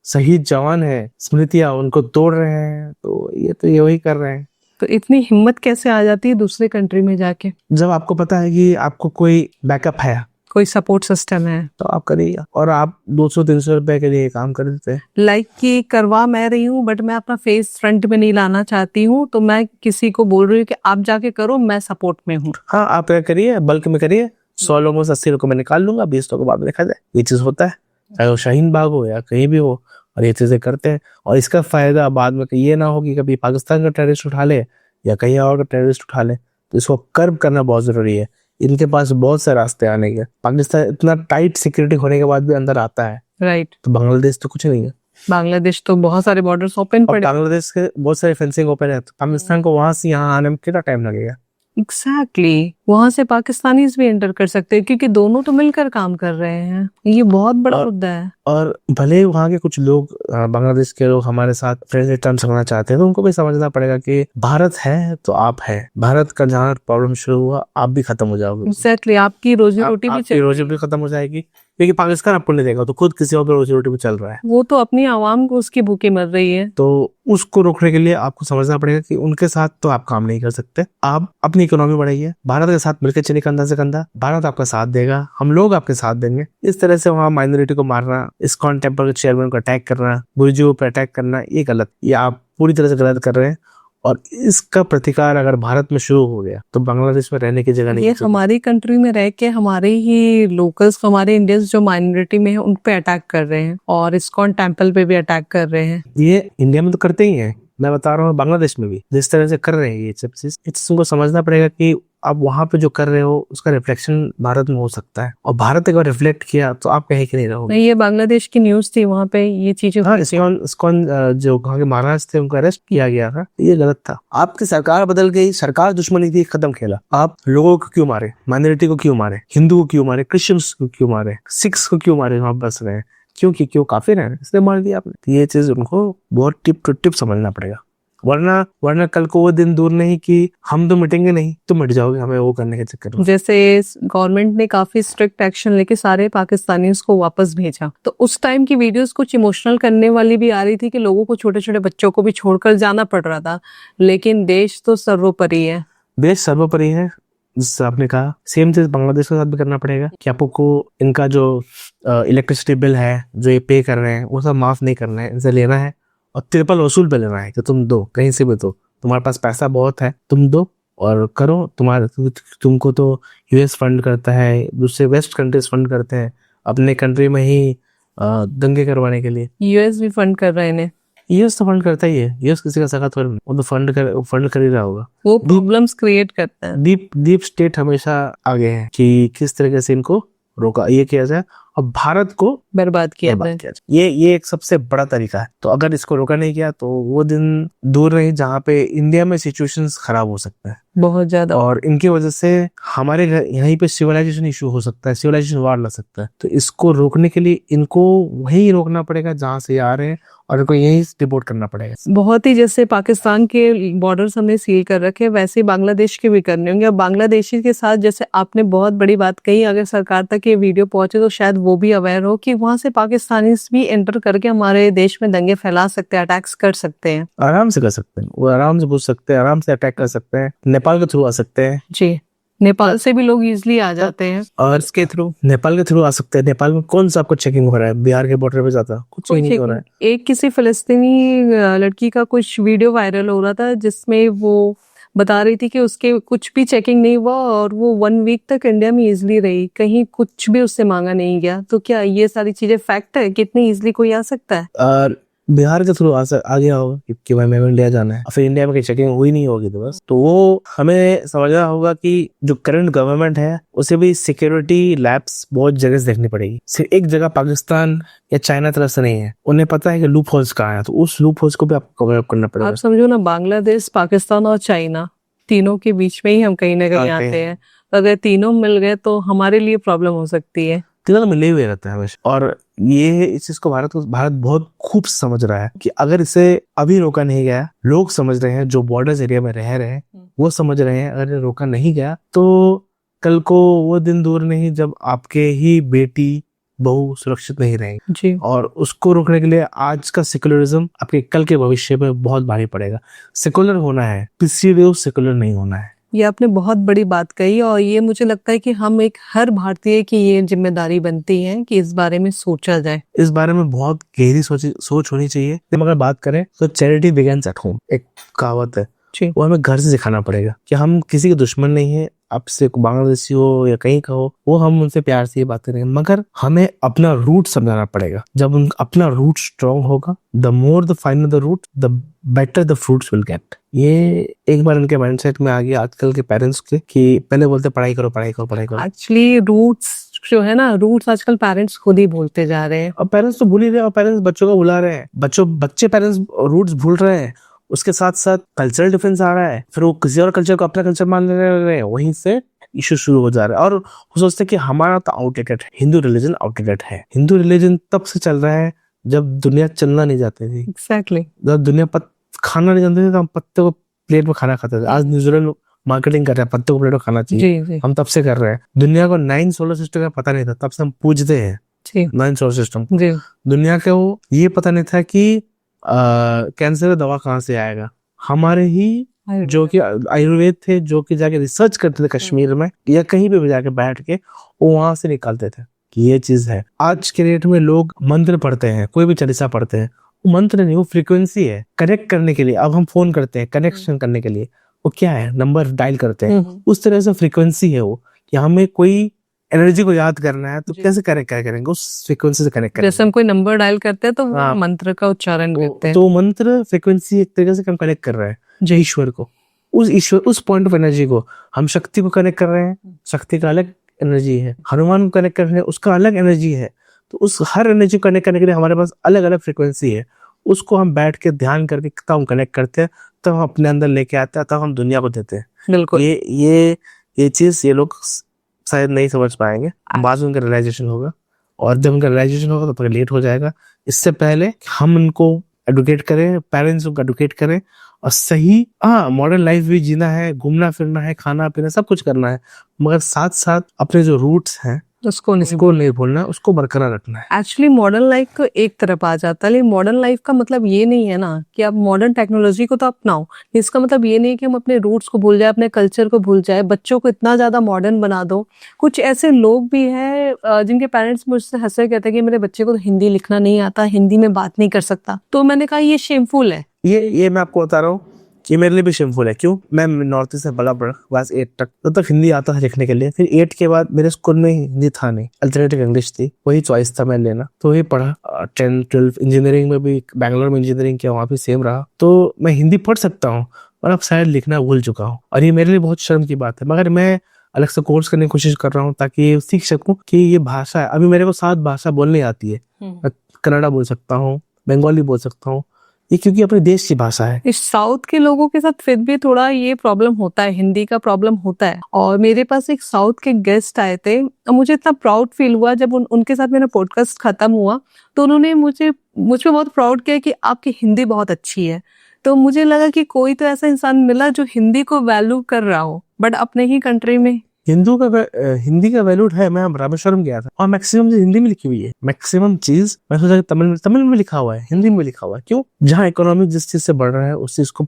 शहीद जवान है स्मृतियां उनको तोड़ रहे हैं। तो ये वही कर रहे हैं। तो इतनी हिम्मत कैसे आ जाती है दूसरे कंट्री में जाके? जब आपको पता है कि आपको कोई बैकअप है, कोई सपोर्ट सिस्टम है, तो आप करिए। और आप 200-300 रुपए के लिए काम कर देते हैं। लाइक कि करवा मैं रही हूँ बट मैं अपना फेस फ्रंट में नहीं लाना चाहती हूँ, तो मैं किसी को बोल रही हूँ कि आप जाके करो, मैं सपोर्ट में हूँ। हाँ, आप करिए, बल्क में करिए। 100 लोगों से 80 लोगों को मैं निकाल लूंगा, 20 लोगों को बाद में देखा जाए। ये चीज होता है, चाहे वो शाहीन बाग हो या कहीं भी हो, और ये चीजें करते हैं। और इसका फायदा बाद में ये ना हो कि कभी पाकिस्तान का टेररिस्ट उठा ले या कहीं और का टेररिस्ट उठा ले। तो इसको कर्व करना बहुत जरूरी है। इनके पास बहुत से रास्ते आने के। पाकिस्तान इतना टाइट सिक्योरिटी होने के बाद भी अंदर आता है, राइट। तो बांग्लादेश तो कुछ नहीं है। बांग्लादेश तो बहुत सारे बॉर्डर्स ओपन पड़े। बांग्लादेश के बहुत सारे फेंसिंग ओपन है, तो पाकिस्तान को वहां से यहाँ आने में कितना टाइम लगेगा? एग्जैक्टली, वहां से पाकिस्तानीज भी एंटर कर सकते हैं, क्योंकि दोनों तो मिलकर काम कर रहे हैं। ये बहुत बड़ा मुद्दा है। और भले ही वहाँ के कुछ लोग, बांग्लादेश के लोग हमारे साथ फ्रेंडली टर्म्स रखना चाहते हैं, तो उनको भी समझना पड़ेगा कि भारत है तो आप है। भारत का जहाँ प्रॉब्लम शुरू हुआ, आप भी खत्म हो जाओगे। एग्जैक्टली, आपकी रोजी रोटी भी रोजी भी खत्म हो जाएगी, क्योंकि पाकिस्तान आपको नहीं देगा, तो खुद किसी और रोजी रोटी पे चल रहा है। वो तो अपनी आवाम को उसकी भूखे मर रही है। तो उसको रोकने के लिए आपको समझना पड़ेगा कि उनके साथ तो आप काम नहीं कर सकते। आप अपनी इकोनॉमी बढ़ाइए, भारत के साथ मिलकर चलिए कंधा से कंधा। भारत आपका साथ देगा, हम लोग आपके साथ देंगे। इस तरह से वहाँ माइनॉरिटी को मारना, इस्कॉन टेम्पल के चेयरमैन को अटैक करना, बुर्जुओं पर अटैक करना, ये गलत, ये आप पूरी तरह से गलत कर रहे हैं। और इसका प्रतिकार अगर भारत में शुरू हो गया तो बांग्लादेश में रहने की जगह नहीं। ये हमारी कंट्री में रह के हमारे ही लोकल्स, हमारे इंडियंस जो माइनॉरिटी में है उन पे अटैक कर रहे हैं, और इस्कॉन टेम्पल पे भी अटैक कर रहे हैं। ये इंडिया में तो करते ही हैं, मैं बता रहा हूँ बांग्लादेश में भी जिस तरह से कर रहे हैं ये सब चीज, इस तुमको समझना पड़ेगा कि आप वहां पे जो कर रहे हो उसका रिफ्लेक्शन भारत में हो सकता है, और भारत एक बार रिफ्लेक्ट किया तो आप कहीं के नहीं रहोगे। नहीं, ये बांग्लादेश की न्यूज थी, वहां पे ये चीजें। हाँ, इस्कॉन जो वहाँ के महाराज थे उनको अरेस्ट किया गया था, ये गलत था। आपकी सरकार बदल गई, सरकार दुश्मनी थी, खत्म खेला। आप लोगों को क्यों मारे? माइनॉरिटी को क्यों मारे? हिंदू को क्यों मारे? क्रिश्चियंस को क्यों मारे? सिख्स को क्यों मारे? वहां बस रहे हैं क्योंकि क्यों काफिर हैं, इसलिए मार दिया आपने। ये चीज उनको बहुत टिप टू टिप समझना पड़ेगा, वरना कल को वो दिन दूर नहीं कि हम तो मिटेंगे नहीं, तो मिट जाओगे हमें वो करने के चक्कर में। जैसे गवर्नमेंट ने काफी स्ट्रिक्ट एक्शन लेके सारे पाकिस्तानियों को वापस भेजा, तो उस टाइम की वीडियोस कुछ इमोशनल करने वाली भी आ रही थी कि लोगों को, छोटे छोटे बच्चों को भी छोड़कर जाना पड़ रहा था। लेकिन देश तो सर्वोपरि है। देश सर्वोपरि है, जिससे आपने कहा सेम चीज बांग्लादेश के साथ भी करना पड़ेगा कि आपको इनका जो इलेक्ट्रिसिटी बिल है जो ये पे कर रहे हैं वो सब माफ नहीं करना है, इनसे लेना है और ट्रिपल वसूल पे लेना है कि तुम दो, कहीं से भी दो, तुम्हारे पास पैसा बहुत है, तुम दो और करो। तुमको तो यूएस फंड करता है, दूसरे वेस्ट कंट्रीज फंड करते हैं अपने कंट्री में ही दंगे करवाने के लिए। यूएस भी फंड कर रहे हैं। यूएस तो फंड करता ही है, यूएस किसी का सगा थोड़ी, वो तो फंड कर ही रहा होगा। वो प्रॉब्लम्स क्रिएट करता है। डीप स्टेट हमेशा आगे है कि किस तरीके से इनको रोका, ये किया जाए और भारत को बर्बाद किया जाए। ये एक सबसे बड़ा तरीका है। तो अगर इसको रोका नहीं किया तो वो दिन दूर नहीं जहाँ पे इंडिया में सिचुएशंस खराब हो सकता है बहुत ज्यादा, और इनकी वजह से हमारे यहीं पे सिविलाइजेशन इशू हो सकता है, सिविलाइजेशन वार लग सकता है। तो इसको रोकने के लिए इनको वहीं रोकना पड़ेगा जहाँ से आ रहे हैं और इनको यहीं डिपोर्ट करना पड़ेगा। बहुत ही जैसे पाकिस्तान के बॉर्डर्स हमने सील कर रखे, वैसे ही बांग्लादेश के भी करने होंगे। अब बांग्लादेशी के साथ, जैसे आपने बहुत बड़ी बात कही, अगर सरकार तक ये वीडियो पहुंचे तो शायद वो भी अवेयर हो कि वहां से पाकिस्तानी भी एंटर करके हमारे देश में दंगे फैला सकते हैं, अटैक्स कर सकते हैं। आराम से कर सकते हैं, वो आराम से पूछ सकते हैं, आराम से अटैक कर सकते हैं। नेपाल के थ्रू आ सकते हैं। जी, नेपाल से भी लोग इजिली आ जाते हैं और इसके थ्रू, नेपाल के थ्रू आ सकते हैं। नेपाल में कौन सा आपको चेकिंग हो रहा है? बिहार के बॉर्डर पे जाता कुछ नहीं हो रहा है। एक किसी फिलिस्तीनी लड़की का कुछ वीडियो वायरल हो रहा था जिसमें वो बता रही थी कि उसके कुछ भी चेकिंग नहीं हुआ और वो 1 वीक तक इंडिया में इजिली रही, कहीं कुछ भी उससे मांगा नहीं गया। तो क्या ये सारी चीजें फैक्ट है? कितनी इजिली कोई आ सकता है? बिहार के थ्रू आ गया होगा कि भाई मेरे को इंडिया जाना है, फिर इंडिया में कहीं चेकिंग हुई नहीं होगी, तो बस तो वो हमें समझना होगा कि जो करंट गवर्नमेंट है उसे भी सिक्योरिटी लैब्स बहुत जगह से देखनी पड़ेगी। सिर्फ एक जगह पाकिस्तान या चाइना तरफ से नहीं है, उन्हें पता है कि लूप होल्स कहाँ है, तो उस लूप होल्स को भी आपको कवर अप करना पड़ेगा। आप समझो ना, बांग्लादेश, पाकिस्तान और चाइना, तीनों के बीच में ही हम कहीं ना कहीं आते हैं। अगर तीनों मिल गए तो हमारे लिए प्रॉब्लम हो सकती है। तीनों तो मिले हुए रहते हैं हमेशा, और ये इस चीज को भारत बहुत खूब समझ रहा है कि अगर इसे अभी रोका नहीं गया, लोग समझ रहे हैं जो बॉर्डर्स एरिया में रह रहे हैं वो समझ रहे हैं, अगर रोका नहीं गया तो कल को वो दिन दूर नहीं जब आपके ही बेटी बहू सुरक्षित नहीं रहेंगे जी। और उसको रोकने के लिए आज का सेकुलरिज्म आपके कल के भविष्य में बहुत भारी पड़ेगा। सेकुलर होना है, पिछड़ी सेकुलर नहीं होना है। ये आपने बहुत बड़ी बात कही, और ये मुझे लगता है कि हम हर भारतीय की ये जिम्मेदारी बनती है कि इस बारे में सोचा जाए। इस बारे में बहुत गहरी सोच होनी चाहिए। अगर बात करें तो चैरिटी बिगिंस एट होम, एक कहावत है, वो हमें घर से सिखाना पड़ेगा कि हम किसी के दुश्मन नहीं है। आपसे बांग्लादेशी हो या कहीं का हो, वो हम उनसे प्यार से ये बात करेंगे, मगर हमें अपना रूट समझाना पड़ेगा। जब अपना रूट स्ट्रांग होगा, the more the finer the root the better the fruits will get. ये एक बार उनके माइंडसेट में आ गया आजकल के पेरेंट्स के कि पहले बोलते पढ़ाई करो पढ़ाई करो पढ़ाई करो। एक्चुअली रूट्स जो है ना, रूट्स आजकल पेरेंट्स खुद ही भूलते जा रहे हैं, और पेरेंट्स तो भूल ही रहे हैं, और पेरेंट्स बच्चों को भुला रहे हैं, बच्चे पेरेंट्स रूट्स भूल रहे हैं। उसके साथ साथ कल्चरल डिफरेंस आ रहा है, फिर वो किसी और कल्चर को अपना कल्चर मान ले रहे हैं, वहीं से इशू शुरू हो जा रहा है। और वो सोचते हैं कि हमारा तो आउटडेटेड है, हिंदू रिलीजन आउटडेटेड है। हिंदू रिलीजन तब से चल रहा है जब दुनिया चलना नहीं जाती थी। एग्जैक्टली। जब दुनिया खाना नहीं जानते थे तो हम पत्ते को प्लेट में खाना खाते थे। आज न्यूजीलैंड मार्केटिंग कर रहे हैं पत्ते को प्लेट में खाना चाहिए, जी। हम तब से कर रहे हैं। दुनिया को 9 सोलर सिस्टम का पता नहीं था, तब से हम पूजते हैं 9 सोलर सिस्टम। दुनिया को ये पता नहीं था कि कैंसर का दवा कहाँ से आएगा। हमारे ही जो कि आयुर्वेद थे, जो कि जाके रिसर्च करते थे कश्मीर में या कहीं पे भी जाके बैठ के, वो वहां से निकालते थे कि ये चीज है। आज के डेट में लोग मंत्र पढ़ते हैं, कोई भी चालीसा पढ़ते हैं, वो मंत्र नहीं, वो फ्रीक्वेंसी है कनेक्ट करने के लिए। अब हम फोन करते हैं कनेक्शन करने के लिए, वो क्या है, नंबर डायल करते हैं, उस तरह से फ्रीक्वेंसी है वो, कि हमें कोई एनर्जी को याद करना है तो कैसे कनेक्ट करेंगे, उस फ्रीक्वेंसी से कनेक्ट करेंगे। जैसे हम कोई नंबर डायल करते हैं तो वो मंत्र का उच्चारण करते हैं, तो मंत्र फ्रीक्वेंसी एक तरीके से हम कनेक्ट कर रहे हैं जय ईश्वर को, उस पॉइंट ऑफ एनर्जी को। हम शक्ति को कनेक्ट कर रहे हैं, शक्ति का अलग एनर्जी है। हनुमान को कनेक्ट कर रहे हैं, उसका अलग एनर्जी है। तो उस हर एनर्जी को कनेक्ट करने के लिए हमारे पास अलग अलग फ्रीक्वेंसी है। उसको हम बैठ के ध्यान करके तब हम कनेक्ट करते हैं, तब हम अपने अंदर लेके आते हैं, तब हम दुनिया को देते हैं। बिल्कुल। ये चीज ये लोग शायद नहीं समझ पाएंगे, बाद में उनका रियलाइजेशन होगा, और जब उनका रियलाइजेशन होगा तो लेट हो जाएगा। इससे पहले हम उनको एडुकेट करें, पेरेंट्स को एडुकेट करें, और सही मॉडर्न लाइफ भी जीना है, घूमना फिरना है, खाना पीना सब कुछ करना है, मगर साथ साथ अपने जो रूट्स हैं उसको नहीं भूलना, उसको बरकरार रखना है। एक्चुअली मॉडर्न लाइफ को एक तरफ आ जाता है, लेकिन मॉडर्न लाइफ का मतलब ये नहीं है ना कि आप मॉडर्न टेक्नोलॉजी को तो अपनाओ। इसका मतलब ये नहीं कि हम अपने रूट्स को भूल जाए, अपने कल्चर को भूल जाए, बच्चों को इतना ज्यादा मॉडर्न बना दो। कुछ ऐसे लोग भी हैं जिनके पेरेंट्स मुझसे हंसे कहते हैं कि मेरे बच्चे को तो हिंदी लिखना नहीं आता, हिंदी में बात नहीं कर सकता। तो मैंने कहा ये शेमफुल है। ये मैं आपको बता रहा हूँ कि मेरे लिए भी शेमफुल है। क्यों? मैं नॉर्थ ईस्ट से बड़ा क्लास 8 तक, तब तक हिंदी आता था लिखने के लिए। फिर 8 के बाद मेरे स्कूल में हिंदी था नहीं, अल्टरनेटिव इंग्लिश थी, वही चॉइस था मैं लेना, तो वही पढ़ा। 10 12 इंजीनियरिंग में भी बैंगलोर में इंजीनियरिंग किया, वहाँ भी सेम रहा। तो मैं हिंदी पढ़ सकता हूँ और अब शायद लिखना भूल चुका हूँ, और ये मेरे लिए बहुत शर्म की बात है। मगर मैं अलग से कोर्स करने की कोशिश कर रहा हूँ ताकि सीख सकूँ कि ये भाषा है। अभी मेरे को 7 भाषा बोलनी आती है। मैं कन्नड़ा बोल सकता हूँ, बंगाली बोल सकता हूँ, ये क्योंकि अपने देश की भाषा है। इस साउथ के लोगों के साथ फिर भी थोड़ा ये प्रॉब्लम होता है, हिंदी का प्रॉब्लम होता है। और मेरे पास एक साउथ के गेस्ट आए थे, मुझे इतना प्राउड फील हुआ जब उनके साथ मेरा पॉडकास्ट खत्म हुआ, तो उन्होंने मुझ पे बहुत प्राउड किया कि आपकी हिंदी बहुत अच्छी है। तो मुझे लगा कि कोई तो ऐसा इंसान मिला जो हिंदी को वैल्यू कर रहा हो, बट अपने ही कंट्री में हिंदी का वैल्यूड है। मैं रामेश्वरम गया था और मैक्सिमम चीज हिंदी में लिखी हुई है। मैक्सिमम चीज मैं सोचा तमिल में लिखा हुआ है, हिंदी में लिखा हुआ है। क्यों? जहाँ इकोनॉमिक जिस चीज से बढ़ रहा है उस चीज को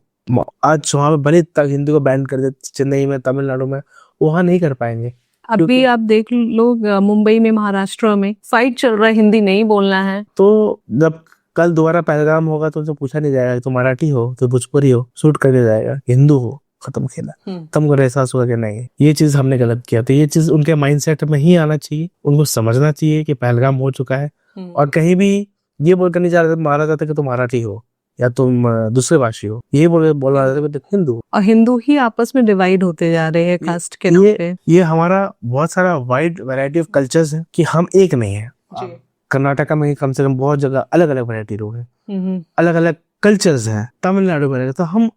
आज वहां पे भले तक हिंदी को बैन कर दे, चेन्नई में, तमिलनाडु में, वहां नहीं कर पाएंगे। अभी आप देख लो मुंबई में, महाराष्ट्र में फाइट चल रहा है, हिंदी नहीं बोलना है। तो जब कल दोबारा पहलगाम होगा तो पूछा नहीं जाएगा तो मराठी हो तो भोजपुरी हो, शूट कर दिया जाएगा, हिंदू हो, खत्म खेला। तुमको एहसास होगा कि नहीं ये चीज हमने गलत किया। तो ये चीज उनके माइंडसेट में ही आना चाहिए, उनको समझना चाहिए कि पहलगाम हो चुका है और कहीं भी ये बोलकर नहीं जा रहे मारा जाता कि तुम मराठी हो या तुम दूसरे भाषी हो, ये बोला जाता है कि तुम हिंदू हो। और हिंदू ही आपस में डिवाइड होते जा रहे हैं कास्ट के नाम पे। ये हमारा बहुत सारा वाइड वैरायटी ऑफ कल्चर्स है कि हम एक नहीं है। कर्नाटका में ही कम से कम बहुत जगह अलग अलग वैरायटी लोग हैं, अलग अलग कल्चर्स हैं। तमिलनाडु में तो हम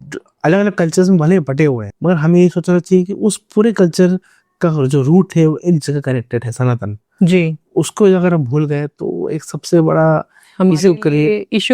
अलग अलग कल्चर्स में भले बटे हुए हैं, मगर हमें ये सोचना चाहिए कि उस पूरे कल्चर का जो रूट है वो एक जगह कनेक्टेड है, सनातन जी। उसको अगर हम भूल गए तो एक सबसे बड़ा इशू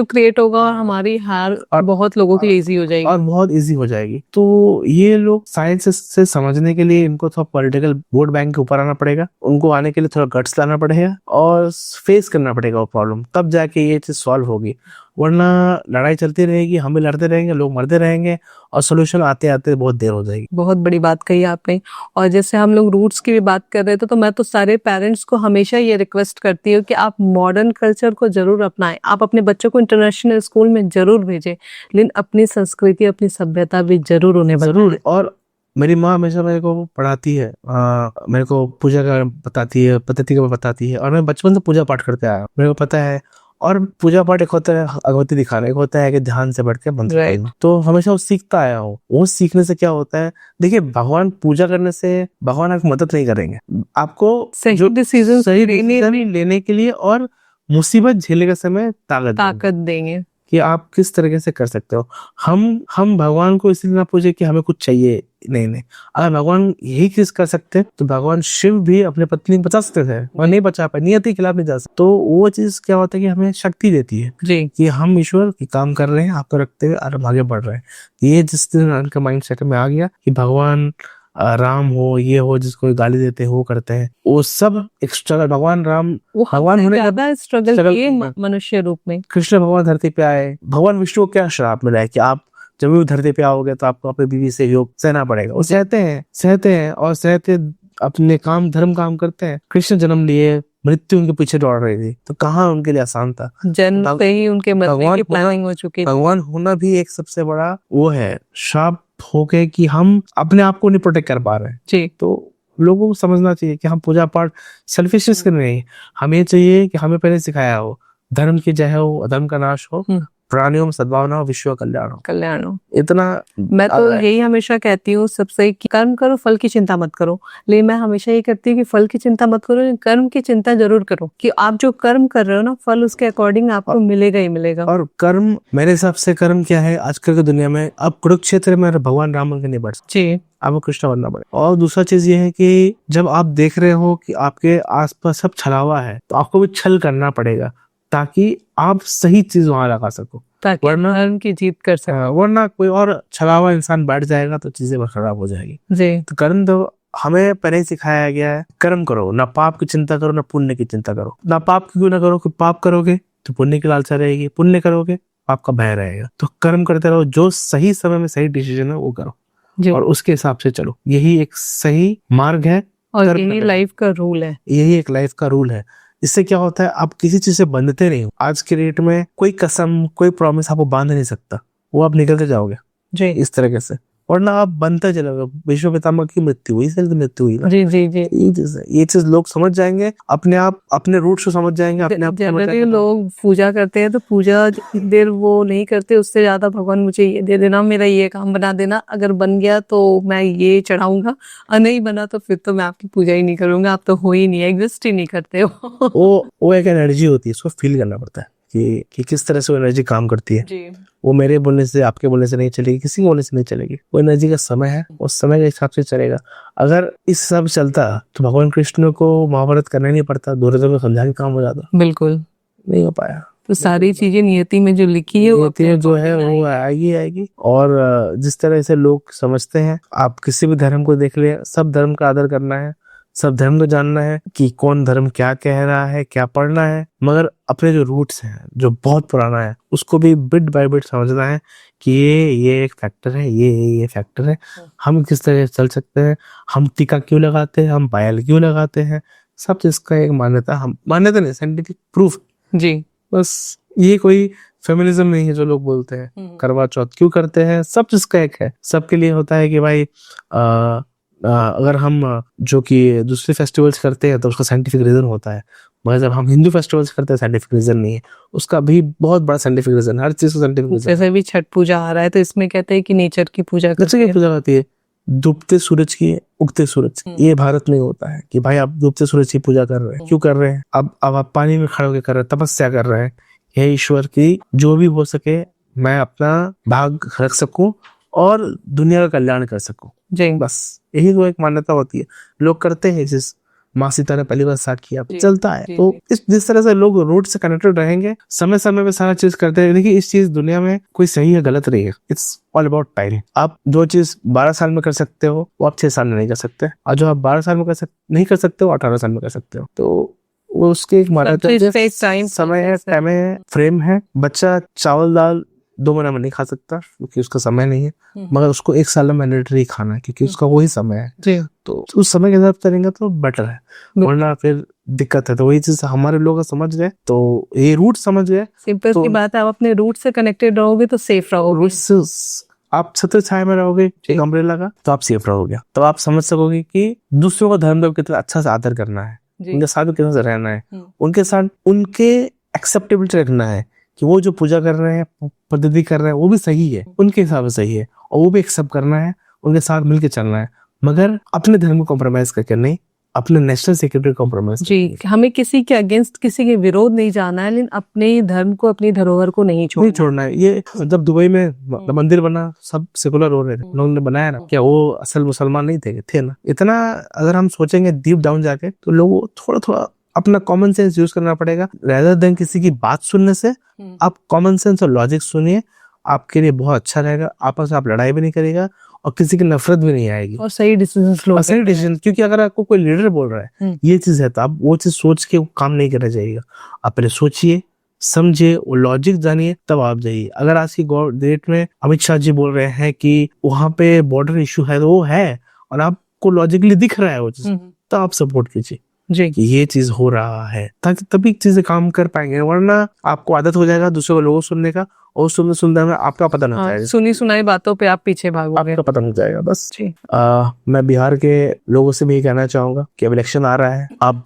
क्रिएट होगा और हमारी हार बहुत लोगों के लिए इजी हो जाएगी, और बहुत इजी हो जाएगी। तो ये लोग साइंस से समझने के लिए इनको थोड़ा पॉलिटिकल वोट बैंक के ऊपर आना पड़ेगा, उनको आने के लिए थोड़ा गट्स लाना पड़ेगा और फेस करना पड़ेगा वो प्रॉब्लम, तब जाके ये चीज सॉल्व होगी। वरना लड़ाई चलती रहेगी, हम भी लड़ते रहेंगे, लोग मरते रहेंगे और सोल्यूशन आते आते बहुत देर हो जाएगी। बहुत बड़ी बात कही आपने। और जैसे हम लोग रूट्स की भी बात कर रहे थे, तो मैं तो सारे पेरेंट्स को हमेशा ये रिक्वेस्ट करती हूँ कि आप मॉडर्न कल्चर को जरूर अपनाएं। आप अपने बच्चों को इंटरनेशनल स्कूल में जरूर भेजें, लेकिन अपनी संस्कृति अपनी सभ्यता भी जरूर उन्हें जरूर। और मेरी माँ हमेशा मेरे को पढ़ाती है, मेरे को पूजा का बताती है, पद्धति का बताती है, और मैं बचपन से पूजा पाठ करते आया, मेरे को पता है। और पूजा पाठ एक होता है अगरबत्ती दिखाना, एक होता है कि ध्यान से बैठ के मंत्र पढ़ना। तो हमेशा वो सीखता आया हूँ। वो सीखने से क्या होता है, देखिए भगवान पूजा करने से भगवान आपकी मदद नहीं करेंगे, आपको सही डिसीजन लेने के लिए और मुसीबत झेलने के समय ताकत देंगे कि आप किस तरीके से कर सकते हो। हम भगवान को इसलिए ना पूछे कि हमें कुछ चाहिए, नहीं। अगर भगवान यही चीज कर सकते तो भगवान शिव भी अपने पत्नी को बचा सकते थे और नहीं बचा पाए, नियति के खिलाफ नहीं जा सकते। तो वो चीज क्या होता है कि हमें शक्ति देती है जी, कि हम ईश्वर की काम कर रहे हैं, आपको रखते हुए और आगे बढ़ रहे हैं। ये जिस दिन उनका माइंड सेट में आ गया कि भगवान राम हो, ये हो, जिसको गाली देते हैं वो करते हैं, वो सब एक स्ट्रगल। भगवान राम भगवान होने ज्यादा स्ट्रगल किए मनुष्य रूप में। कृष्ण भगवान धरती पे आए, भगवान विष्णु को क्या श्राप मिला है कि आप जब भी धरती पे आओगे तो आपको अपनी बीवी से योग सहना पड़ेगा। वो सहते हैं और सहते अपने काम करते हैं। कृष्ण जन्म लिए, मृत्यु उनके पीछे दौड़ रही थी, तो कहाँ उनके लिए आसान था। जन्म से ही उनके मरने की प्लानिंग हो चुकी थी। भगवान होना भी एक सबसे बड़ा वो है श्राप हो गए कि हम अपने आप को नहीं प्रोटेक्ट कर पा रहे हैं जी। तो लोगों को समझना चाहिए कि हम पूजा पाठ सेल्फिशनेस कर नहीं, हमें चाहिए कि हमें पहले सिखाया हो धर्म की जय हो, अधर्म का नाश हो, प्राणियों में सद्भावना हो, विश्व कल्याण हो। इतना मैं तो यही हमेशा कहती हूँ सबसे कि कर्म करो, फल की चिंता मत करो। लेकिन मैं हमेशा ये करती हूँ कि फल की चिंता मत करो, लेकिन कर्म की चिंता जरूर करो कि आप जो कर्म कर रहे हो ना, फल उसके अकॉर्डिंग आपको मिलेगा ही मिलेगा। और कर्म, मेरे हिसाब से कर्म क्या है आजकल की दुनिया में, अब कुरुक्षेत्र में भगवान राम के नहीं बढ़ जी, आपको कृष्ण बनना पड़ेगा। और दूसरा चीज ये है कि जब आप देख रहे हो कि आपके आसपास सब छलावा है, तो आपको भी छल करना पड़ेगा ताकि आप सही चीज वहां लगा सको, वरना धर्म की जीत कर सको। वरना कोई और छलावा इंसान बैठ जाएगा तो चीजें खराब हो जाएगी जी। तो कर्म तो हमें पहले ही सिखाया गया है, कर्म करो, ना पाप की चिंता करो ना पुण्य की चिंता करो। ना पाप क्यों ना करो, पाप करोगे तो पुण्य की लालसा रहेगी, पुण्य करोगे पाप का भय रहेगा। तो कर्म करते रहो, जो सही समय में सही डिसीजन है वो करो और उसके हिसाब से चलो। यही एक सही मार्ग है और यही लाइफ का रूल है, यही एक लाइफ का रूल है। इससे क्या होता है, आप किसी चीज से बंधते नहीं हो। आज के डेट में कोई कसम, कोई प्रॉमिस आपको बांध नहीं सकता, वो आप निकलते जाओगे जी इस तरीके से, वरना आप बनते चलोगे। विश्व पितामह की मृत्यु हुई, इसलिए मृत्यु हुई जी जी जी। ये चीज लोग समझ जाएंगे, अपने आप अपने रूट्स को समझ जाएंगे, अपने आप जनरली लोग पूजा करते हैं तो पूजा जितनी देर वो नहीं करते, उससे ज्यादा भगवान मुझे ये दे देना, मेरा ये काम बना देना, अगर बन गया तो मैं ये चढ़ाऊंगा, और नहीं बना तो फिर तो मैं आपकी पूजा ही नहीं करूंगा, आप तो हो ही नहीं, एग्जिस्ट ही नहीं करते हो। वो एक एनर्जी होती है, उसको फील करना पड़ता है कि किस तरह से वो एनर्जी काम करती है जी। वो मेरे बोलने से, आपके बोलने से नहीं चलेगी, किसी के बोलने से नहीं चलेगी। वो एनर्जी का समय है, उस समय के हिसाब से चलेगा। अगर इस सब चलता तो भगवान कृष्ण को महाभारत करना ही नहीं पड़ता, दूसरे को समझा के काम हो जाता। बिल्कुल नहीं हो पाया। तो सारी चीजें नियति में जो लिखी है, नियति में जो है वो आएगी। और जिस तरह से लोग समझते हैं, आप किसी भी धर्म को देख ले, सब धर्म का आदर करना है, सब धर्म को जानना है कि कौन धर्म क्या कह रहा है, क्या पढ़ना है, मगर अपने जो रूट्स हैं, जो बहुत पुराना है, उसको भी बिट बाय बिट समझना है कि ये एक फैक्टर है, ये फैक्टर है, हम किस तरह से चल सकते हैं, हम टीका क्यों लगाते हैं, हम पायल क्यों लगाते हैं, सब चीज का एक मान्यता, हम मान्यता नहीं, साइंटिफिक प्रूफ जी। बस ये कोई फेमिनिज्म नहीं है जो लोग बोलते हैं। करवा चौथ क्यों करते हैं, सब चीज का एक है, सबके लिए होता है कि भाई अगर हम जो कि दूसरे फेस्टिवल्स करते हैं तो उसका साइंटिफिक रीजन होता है, मगर जब हम हिंदू फेस्टिवल्स करते हैं साइंटिफिक रीजन नहीं है, उसका भी बहुत बड़ा साइंटिफिक रीजन, हर चीज का साइंटिफिक रीजन। जैसे भी छठ पूजा आ रहा है तो इसमें कहते हैं कि नेचर की पूजा जैसे करते कि पूजा होती है डूबते सूरज की, उगते सूरज की। ये भारत में होता है कि भाई आप डूबते सूरज की पूजा कर रहे हैं, क्यों कर रहे हैं? अब आप पानी में खड़े होकर कर रहे हैं, तपस्या कर रहे हैं, हे ईश्वर की जो भी हो सके मैं अपना भाग रख सकूं और दुनिया का कल्याण कर सकूं, जी। बस यही तो एक मान्यता होती है, लोग करते हैं। जिस माँ सीता ने पहली बार साथ किया, चलता है। तो इस जिस तरह से लोग रूट से कनेक्टेड रहेंगे, समय समय पे सारा चीज करते हैं। देखिए इस चीज दुनिया में कोई सही है गलत नहीं है, इट्स ऑल अबाउट टाइम। आप जो चीज 12 साल में कर सकते हो वो आप 6 साल में नहीं कर सकते, और जो आप 12 साल में नहीं कर सकते हो 18 साल में कर सकते हो। तो वो उसके एक समय है, टाइम है, फ्रेम है। बच्चा चावल दाल 2 महीने में नहीं खा सकता क्योंकि उसका समय नहीं है, मगर उसको 1 साल में मैंडेटरी खाना है क्योंकि उसका वही समय है जी। तो उस समय के हिसाब से करेंगे तो बेटर है, वरना फिर दिक्कत है। तो वही चीज हमारे लोग समझ गए, तो ये रूट समझ गए। सिंपल सी बात है, आप अपने रूट से कनेक्टेड रहोगे तो सेफ रहोगे। आप छत्र छाया में रहोगे एक अम्ब्रेला का तो आप सेफ रहोगे। तो आप समझ सकोगे कि दूसरों का धर्म कितना अच्छा से आदर करना है, उनके साथ कितना से रहना है, उनके साथ उनके एक्सेप्टेबिलिटी रखना है कि वो जो पूजा कर रहे हैं, पद्धति कर रहे हैं, वो भी सही है, उनके हिसाब से सही है, और वो भी एक्सेप्ट करना है, उनके साथ मिलके चलना है, मगर अपने धर्म को कॉम्प्रोमाइज करके नहीं, अपने नेशनल सिक्योरिटी कॉम्प्रोमाइज जी। हमें किसी के अगेंस्ट, किसी के विरोध नहीं जाना है, लेकिन अपने धर्म को, अपनी धरोहर को नहीं छोड़ना है। ये जब दुबई में मंदिर बना, सब सेकुलर हो रहे थे, लोगों ने बनाया ना, क्या वो असल मुसलमान नहीं थे ना? इतना अगर हम सोचेंगे डीप डाउन जाके तो लोगों थोड़ा थोड़ा अपना कॉमन सेंस यूज करना पड़ेगा, रेदर देन किसी की बात सुनने से। आप कॉमन सेंस और लॉजिक सुनिए, आपके लिए बहुत अच्छा रहेगा। आपस में आप लड़ाई भी नहीं करेगा और किसी की नफरत भी नहीं आएगी, और सही डिसीजन। क्योंकि अगर आपको कोई लीडर बोल रहा है ये चीज है, तो आप वो चीज सोच के काम नहीं करना चाहिए। आप पहले सोचिए, समझिए, वो लॉजिक जानिए, तब आप जाइए। अगर आज की डेट में अमित शाह जी बोल रहे हैं कि वहां पे बॉर्डर इशू है, तो वो है और आपको लॉजिकली दिख रहा है वो चीज, तो आप सपोर्ट कीजिए जी कि ये चीज हो रहा है, ताकि तभी चीजें काम कर पाएंगे। वरना आपको आदत हो जाएगा दूसरे को लोगों सुनने का, और सुनने में आपका पता नहीं जाएगा, सुनी सुनाई बातों पे आप पीछे भागोगे, आपका पता नहीं जाएगा बस जी। मैं बिहार के लोगों से भी कहना चाहूंगा कि अब इलेक्शन आ रहा है, आप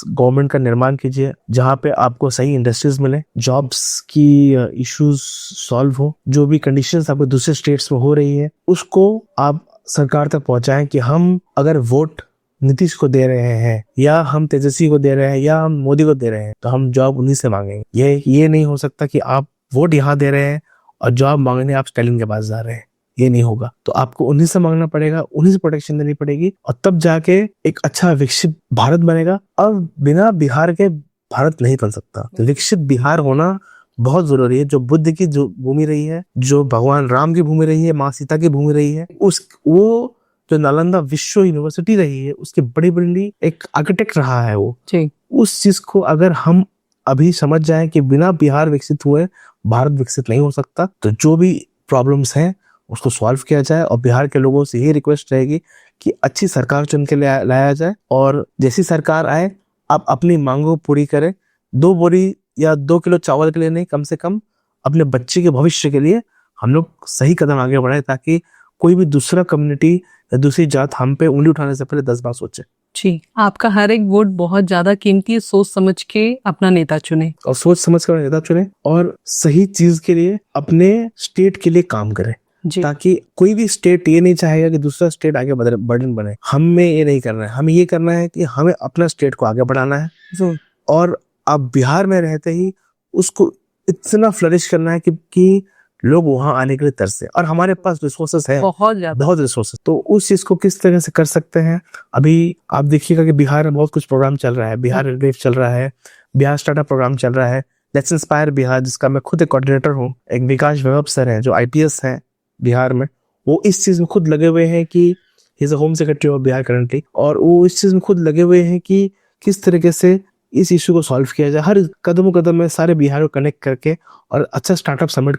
गवर्नमेंट का निर्माण कीजिए जहाँ पे आपको सही इंडस्ट्रीज मिले, जॉब्स की इश्यूज सॉल्व हो, जो भी कंडीशंस आपको दूसरे स्टेट्स में हो रही है उसको आप सरकार तक पहुंचाएं कि हम अगर वोट नीतीश को दे रहे हैं, या हम तेजस्वी को दे रहे हैं, या हम मोदी को दे रहे हैं, तो हम जॉब उन्हीं से मांगेंगे। ये नहीं हो सकता कि आप वोट यहाँ दे रहे हैं और जॉब मांगने आप स्टालिन के पास जा रहे हैं, ये नहीं होगा। तो आपको उन्हीं से मांगना पड़ेगा, उन्हीं से प्रोटेक्शन देनी पड़ेगी, और तब जाके एक अच्छा विकसित भारत बनेगा। और बिना बिहार के भारत नहीं बन सकता। तो विकसित बिहार होना बहुत जरूरी है। जो बुद्ध की जो भूमि रही है, जो भगवान राम की भूमि रही है, माँ सीता की भूमि रही है, वो जो नालंदा विश्व यूनिवर्सिटी रही है, उसके बड़ी बड़ी एक आर्किटेक्ट रहा है वो जी। उस चीज को अगर हम अभी समझ जाएं कि बिना बिहार विकसित हुए भारत विकसित नहीं हो सकता, तो जो भी प्रॉब्लम्स हैं उसको सॉल्व किया जाए। और बिहार के लोगों से यही रिक्वेस्ट रहेगी कि अच्छी सरकार चुन के लाया जाए, और जैसी सरकार आए आप अपनी मांगों पूरी करें। 2 बोरी या 2 किलो चावल के लिए नहीं, कम से कम अपने बच्चे के भविष्य के लिए हम लोग सही कदम आगे बढ़ाए, ताकि कोई भी दूसरा कम्युनिटी या दूसरी जात हम पे उंगली उठाने से पहले 10 बार सोचे जी। आपका हर एक वोट बहुत ज्यादा कीमती है, सोच समझ के अपना नेता चुने, और सोच समझ कर नेता चुने, और सही चीज के लिए अपने स्टेट के लिए काम करें, ताकि कोई भी स्टेट ये नहीं चाहेगा कि दूसरा स्टेट आगे बर्डन बने। हमें ये नहीं करना है, हमें ये करना है कि हमें अपना स्टेट को आगे बढ़ाना है, और अब बिहार में रहते ही उसको इतना फ्लरिश करना है कि लोग वहां आने के लिए तरसे। और हमारे पास रिसोर्सेस है, बहुत रिसोर्सेस, तो उस चीज को किस तरह से कर सकते हैं। अभी आप देखिएगा कि बिहार में बहुत कुछ प्रोग्राम चल रहा है, बिहार रिलीफ चल रहा है, बिहार स्टार्टअप प्रोग्राम चल रहा है, लेट्स इंस्पायर बिहार, जिसका मैं खुद एक कोऑर्डिनेटर हूँ। एक विकास वैभव सर है जो IPS हैं बिहार में, वो इस चीज में खुद लगे हुए हैं कि he is a home secretary of Bihar currently, और वो इस चीज में खुद लगे हुए हैं कि किस तरीके से इस इश्यू को सॉल्व किया जाए। हर कदम में सारे बिहार को कनेक्ट करके और अच्छा स्टार्टअप समिट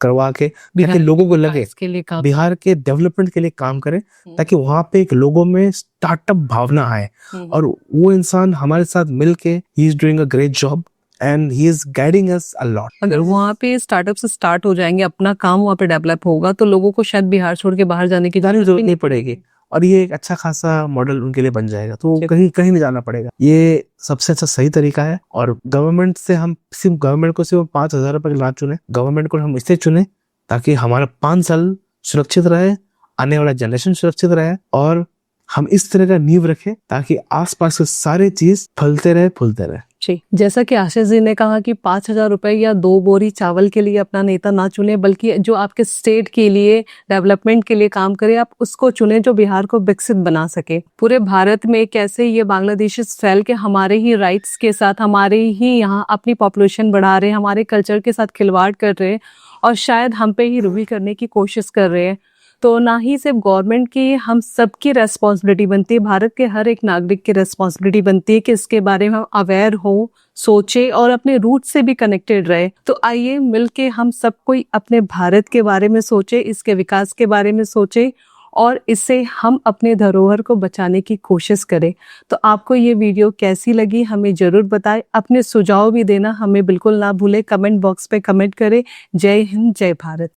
करवा के, ताकि लोगों को लगे बिहार के डेवलपमेंट के लिए काम करें, ताकि वहां पे एक लोगों में स्टार्टअप भावना आए, और वो इंसान हमारे साथ मिलके he is doing a great job and he is guiding us a lot. अगर वहाँ पे स्टार्टअप से स्टार्ट हो जाएंगे, अपना काम वहाँ पे डेवलप होगा, तो लोगों को शायद बिहार छोड़ के बाहर जाने की जरूरत नहीं पड़ेगी। और ये एक अच्छा खासा मॉडल उनके लिए बन जाएगा, तो कहीं कहीं नहीं जाना पड़ेगा। ये सबसे अच्छा सही तरीका है। और गवर्नमेंट से हम सिर्फ गवर्नमेंट को सिर्फ 5,000 रुपए ना चुने, गवर्नमेंट को हम इससे चुने ताकि हमारा 5 साल सुरक्षित रहे, आने वाला जनरेशन सुरक्षित रहे, और हम इस तरह का नींव रखें ताकि आसपास के सारे चीज फलते रहे, फूलते रहे। जी, जैसा कि आशीष जी ने कहा कि 5,000 रुपए या 2 बोरी चावल के लिए अपना नेता ना चुने, बल्कि जो आपके स्टेट के लिए डेवलपमेंट के लिए काम करे, आप उसको चुने जो बिहार को विकसित बना सके। पूरे भारत में कैसे ये बांग्लादेशी फैल के हमारे ही राइट्स के साथ, हमारे ही यहाँ अपनी पॉपुलेशन बढ़ा रहे हैं, हमारे कल्चर के साथ खिलवाड़ कर रहे हैं और शायद हम पे ही रूबी करने की कोशिश कर रहे हैं। तो ना ही सिर्फ गवर्नमेंट की, हम सबकी रेस्पॉन्सिबिलिटी बनती है, भारत के हर एक नागरिक की रेस्पॉन्सिबिलिटी बनती है कि इसके बारे में हम अवेयर हो, सोचे और अपने रूट से भी कनेक्टेड रहे। तो आइए मिलके हम सब कोई अपने भारत के बारे में सोचे, इसके विकास के बारे में सोचे और इससे हम अपने धरोहर को बचाने की कोशिश करें। तो आपको ये वीडियो कैसी लगी हमें जरूर बताएं, अपने सुझाव भी देना हमें बिल्कुल ना भूले, कमेंट बॉक्स पे कमेंट करें। जय हिंद, जय भारत।